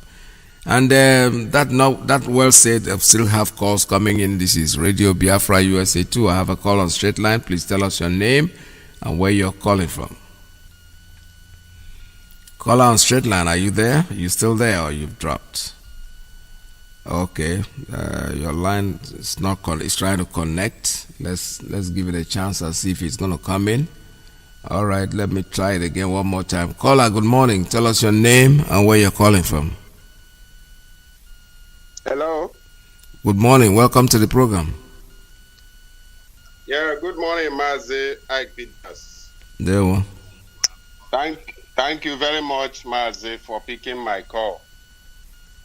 And that well said. I still have calls coming in. This is Radio Biafra USA 2. I have a call on straight line. Please tell us your name and where you're calling from. Caller on straight line, are you there? Are you still there or you've dropped? Okay, your line is not it's trying to connect. Let's give it a chance and see if it's going to come in. All right, let me try it again one more time. Caller, good morning. Tell us your name and where you're calling from. Hello. Good morning. Welcome to the program. Yeah, good morning, Mazi. Iyke. There we go. Thank you very much, Mazi, for picking my call.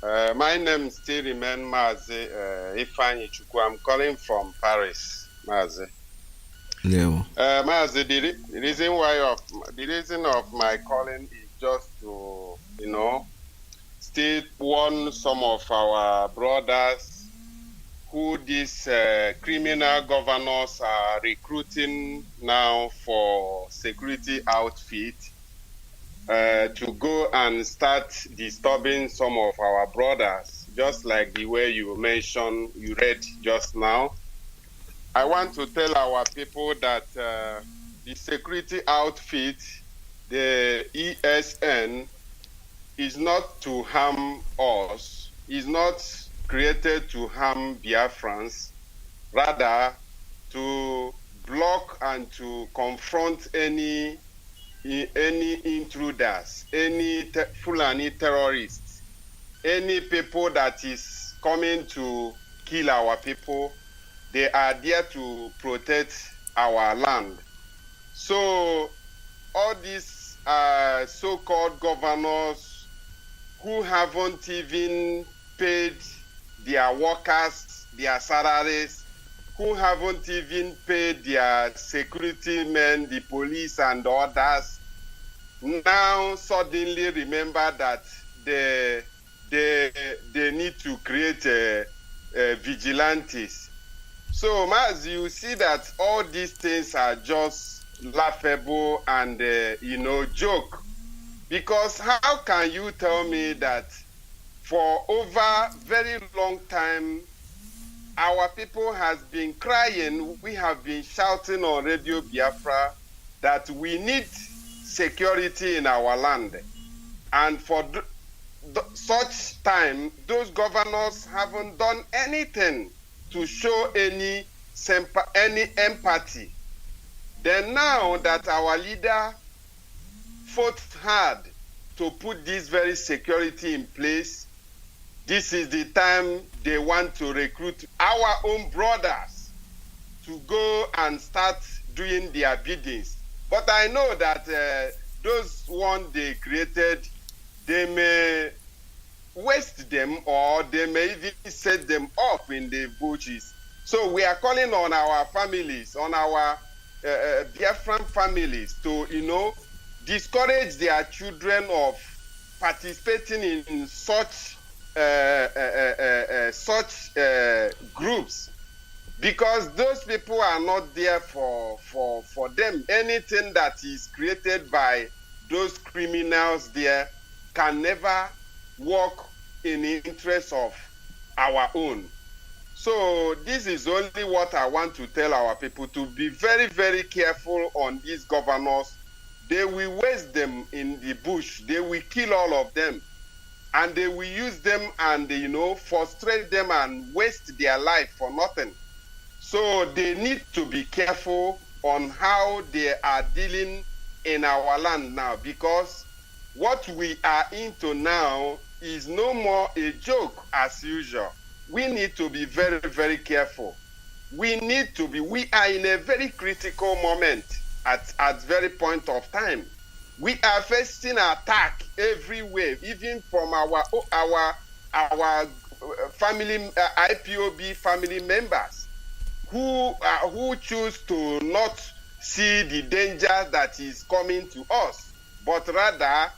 My name still remains Mazi Ifeanyi Chukwu. I'm calling from Paris, Mazi. Yeah. Mazi, the reason of my calling is just to, still warn some of our brothers who these criminal governors are recruiting now for security outfit to go and start disturbing some of our brothers, just like the way you read just now. I want to tell our people that the security outfit, the ESN, is not to harm us, is not created to harm Biafrans, rather to block and to confront any intruders, any Fulani terrorists, any people that is coming to kill our people. They are there to protect our land. So all these so-called governors who haven't even paid their workers their salaries, who haven't even paid their security men, the police and others, now suddenly remember that they need to create vigilantes. So, as you see that all these things are just laughable and, joke. Because how can you tell me that for over very long time, our people has been crying, we have been shouting on Radio Biafra that we need security in our land. And for such time, those governors haven't done anything to show any empathy. Then now that our leader fought hard to put this very security in place, this is the time they want to recruit our own brothers to go and start doing their biddings. But I know that those ones they created, they may waste them or they may even set them up in the bushes. So we are calling on our families, on our Biafran families to, discourage their children of participating in such groups, because those people are not there for them. Anything that is created by those criminals there can never work in the interest of our own. So this is only what I want to tell our people, to be very, very careful on these governors. They will waste them in the bush. They will kill all of them. And they will use them and, frustrate them and waste their life for nothing. So they need to be careful on how they are dealing in our land now, because what we are into now is no more a joke as usual. We need to be very, very careful. We are in a very critical moment at very point of time. We are facing attack everywhere, even from our family, IPOB family members who choose to not see the danger that is coming to us, but rather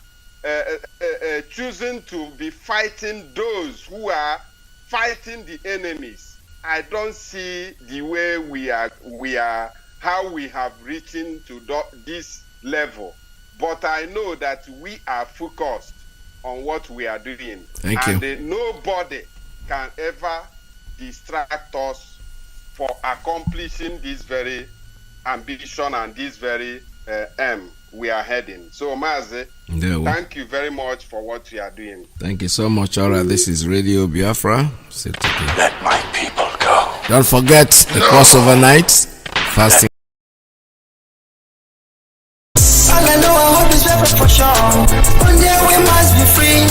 choosing to be fighting those who are fighting the enemies. I don't see the way we are how we have reached to this level, but I know that we are focused on what we are doing. Thank you. And nobody can ever distract us for accomplishing this very ambition and this very aim we are heading. So, Mazi, thank you very much for what you are doing. Thank you so much. All right, this is Radio Biafra. Let my people go. Don't forget the crossover night fasting. All I know, I hope is better for sure. One day we must be free.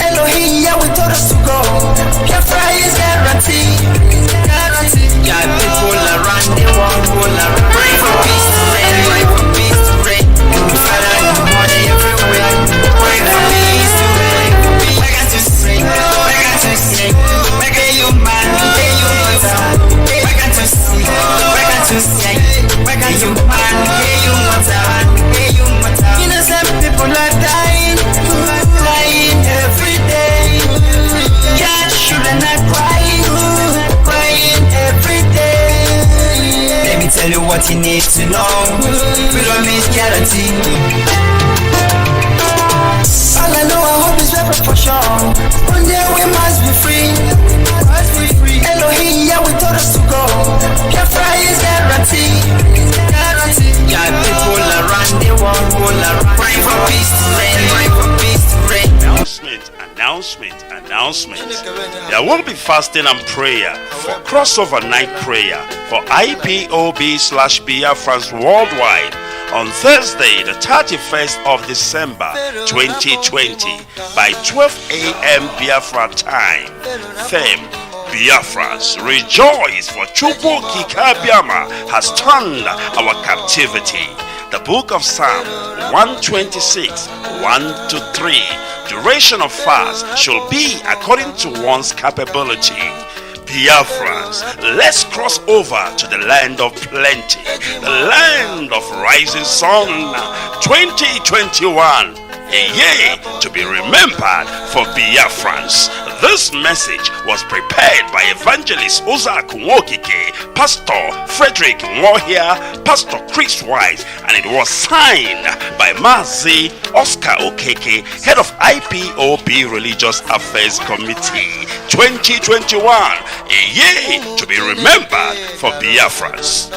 Elohim, yeah, we told us to go. Biafra is guaranteed. Yeah, people around the world will pray for peace to reign. Pray for peace to reign. Father, the money everywhere. Pray for peace to reign. I got to say, make a human, make a human. I got to say, make a human, make a human. Innocent people are dying every day. Yeah, children are crying every day. Let me tell you what you need to know. Freedom is guaranteed. All I know, I hope is better for sure. One day we must be free. Elohim, yeah, we told us to go. Biafra is guaranteed. Yeah, people around the world will pray for peace to reign. Pray for peace to reign. Announcement. There will be fasting and prayer for crossover night prayer for IPOB/Biafrans worldwide on Thursday, the 31st of December 2020 by 12 a.m. Biafra time. Theme: Biafrans, rejoice, for Chukwu Kikabiama has turned our captivity. The book of Psalm 126, 1-3. Duration of fast shall be according to one's capability. Biafrans, let's cross over to the land of plenty, the land of rising sun. 2021, a year to be remembered for Biafrans. This message was prepared by Evangelist Ozak Nwokike, Pastor Frederick Nwohia, Pastor Chris Wise, and it was signed by Mazi Oscar Okeke, head of IPOB Religious Affairs Committee. 2021, a year to be remembered for Biafrans.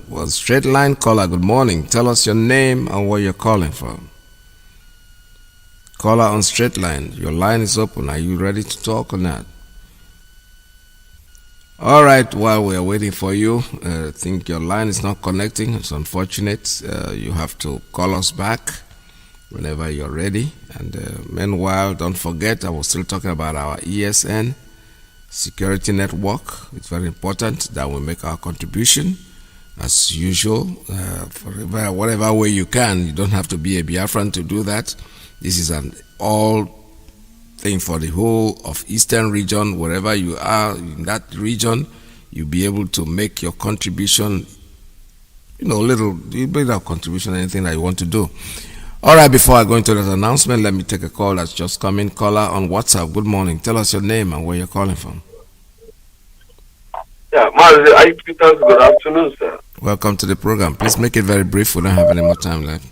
Well, straight line caller, good morning. Tell us your name and where you're calling from. Caller on straight line, your line is open. Are you ready to talk or not? All right, while we are waiting for you, I think your line is not connecting. It's unfortunate. You have to call us back whenever you're ready. And meanwhile, don't forget, I was still talking about our ESN security network. It's very important that we make our contribution as usual, whatever way you can. You don't have to be a Biafran to do that. This is an all thing for the whole of Eastern region. Wherever you are in that region, you'll be able to make your contribution, little bit of contribution, anything that you want to do. All right, before I go into that announcement, let me take a call that's just come in. Caller on WhatsApp, good morning. Tell us your name and where you're calling from. Yeah, Mazi, good afternoon, sir. Welcome to the program. Please make it very brief. We don't have any more time left.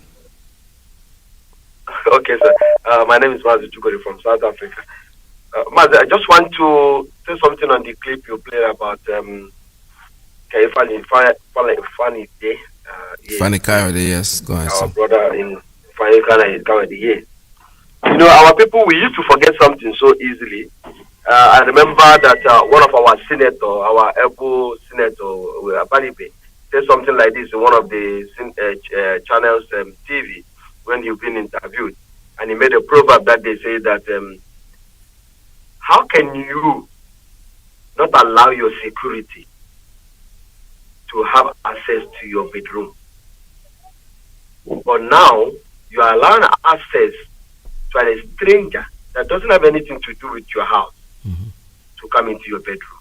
Okay, sir. My name is Mazi from South Africa. Mazi, I just want to say something on the clip you played about Funny Day. Funny Coyote, yes. Go ahead. Our brother in You know, our people, we used to forget something so easily. I remember that one of our senator, our Ebo senator, Abanibe, said something like this in one of the channels TV when he's been interviewed. And he made a proverb that they say that, how can you not allow your security to have access to your bedroom? But now, you are allowing access to a stranger that doesn't have anything to do with your house to come into your bedroom.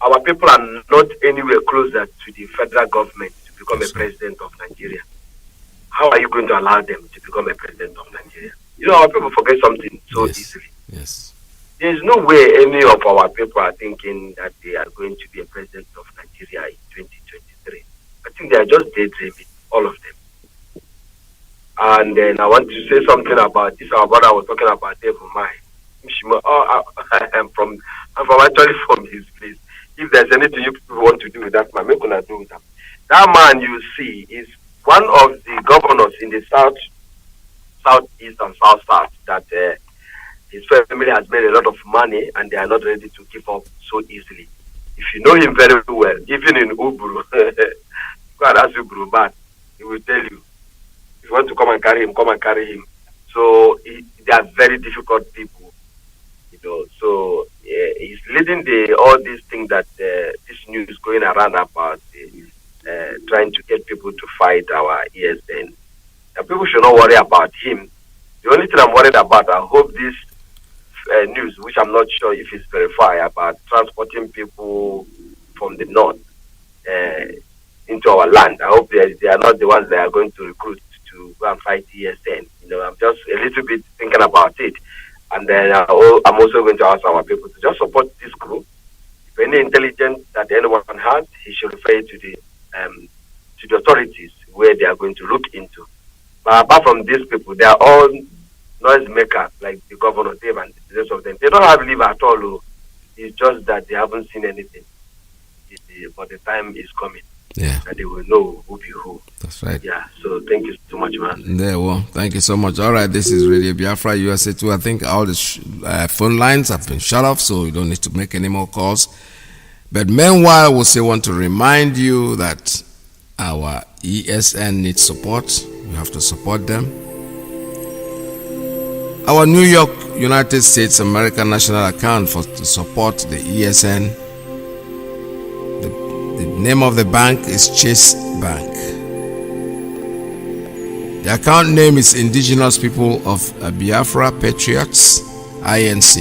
Our people are not anywhere closer to the federal government to become a president of Nigeria. How are you going to allow them to become a president of Nigeria? You know, our people forget something so easily. Yes. There is no way any of our people are thinking that they are going to be a president of Nigeria in 2023. I think they are just daydreaming, all of them. And then I want to say something about this. Our brother was talking about Devil Mai. I'm actually from his place. If there's anything you people want to do with that man, we're gonna do with that. That man you see is one of the governors in the southeast and south that his family has made a lot of money and they are not ready to give up so easily. If you know him very well, even in Uburu, go and ask Uburu, but he will tell you. If you want to come and carry him, come and carry him. So they are very difficult people, you know. So he's leading all these things that this news going around about trying to get people to fight our ESN. And people should not worry about him. The only thing I'm worried about, I hope this news, which I'm not sure if it's verified, about transporting people from the north into our land. I hope they are not the ones that are going to recruit to go and fight ESN. You know, I'm just a little bit thinking about it. And then I'm also going to ask our people to just support this group. If any intelligence that anyone has, he should refer it to the authorities where they are going to look into. But apart from these people, they are all noise makers, like the governor Dave and the rest of them. They don't have leave at all. It's just that they haven't seen anything. But the time is coming. Yeah. And they will know who be who. That's right. Yeah. So thank you so much, man. There, well, thank you so much. All right, this is Radio Biafra USA 2. I think all the phone lines have been shut off, so you don't need to make any more calls. But meanwhile, we still want to remind you that our ESN needs support. You have to support them. Our New York, United States American national account to support the ESN. The name of the bank is Chase Bank. The account name is Indigenous People of Biafra Patriots, INC.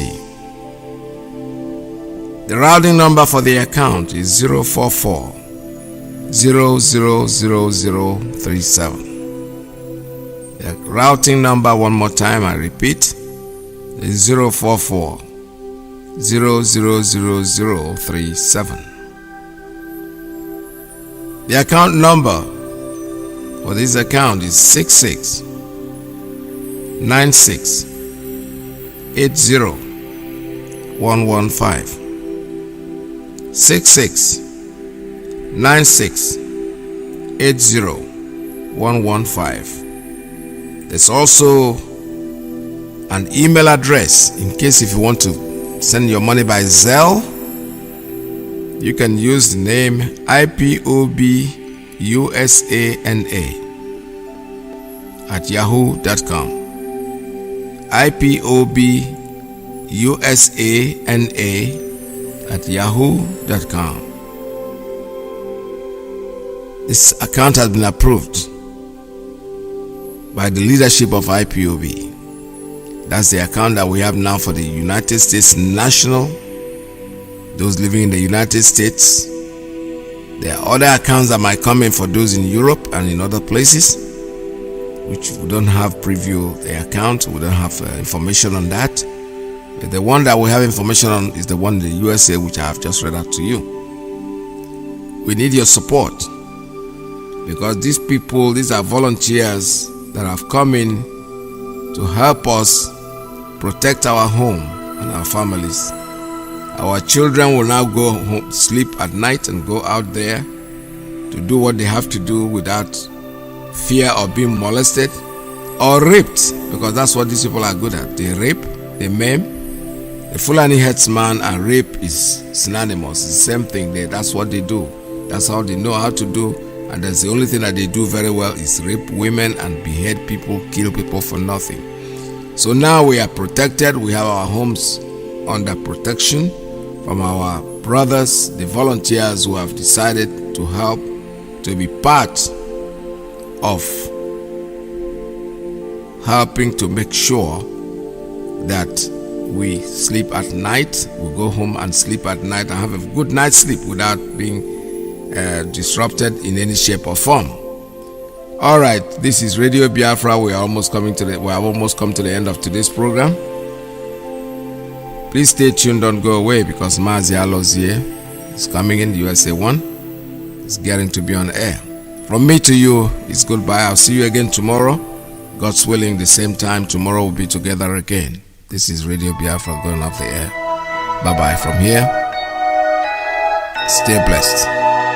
The routing number for the account is 044 000037. The routing number, one more time, I repeat, is 044 000037. The account number for this account is 66 96 80 115. 66 96 80 115. There's also an email address in case if you want to send your money by Zelle. You can use the name IPOBUSANA@yahoo.com. IPOBUSANA@yahoo.com. This account has been approved by the leadership of IPOB. That's the account that we have now for the United States national, those living in the United States. There are other accounts that might come in for those in Europe and in other places, which we don't have preview the account. We don't have information on that. But the one that we have information on is the one in the USA, which I have just read out to you. We need your support because these people, these are volunteers that have come in to help us protect our home and our families. Our children will now go home, sleep at night and go out there to do what they have to do without fear of being molested or raped, because that's what these people are good at. They rape, they maim. The Fulani herdsman and rape is synonymous. It's the same thing. That's what they do. That's how they know how to do. And that's the only thing that they do very well is rape women and behead people, kill people for nothing. So now we are protected. We have our homes under protection from our brothers, the volunteers who have decided to help, to be part of helping to make sure that we sleep at night, we go home and sleep at night and have a good night's sleep without being disrupted in any shape or form. All right, this is Radio Biafra. We have almost come to the end of today's program. Please stay tuned, don't go away, because Mazi here is coming in, USA 1. It's getting to be on air. From me to you, it's goodbye. I'll see you again tomorrow. God's willing, the same time tomorrow we'll be together again. This is Radio Biafra going off the air. Bye-bye from here. Stay blessed.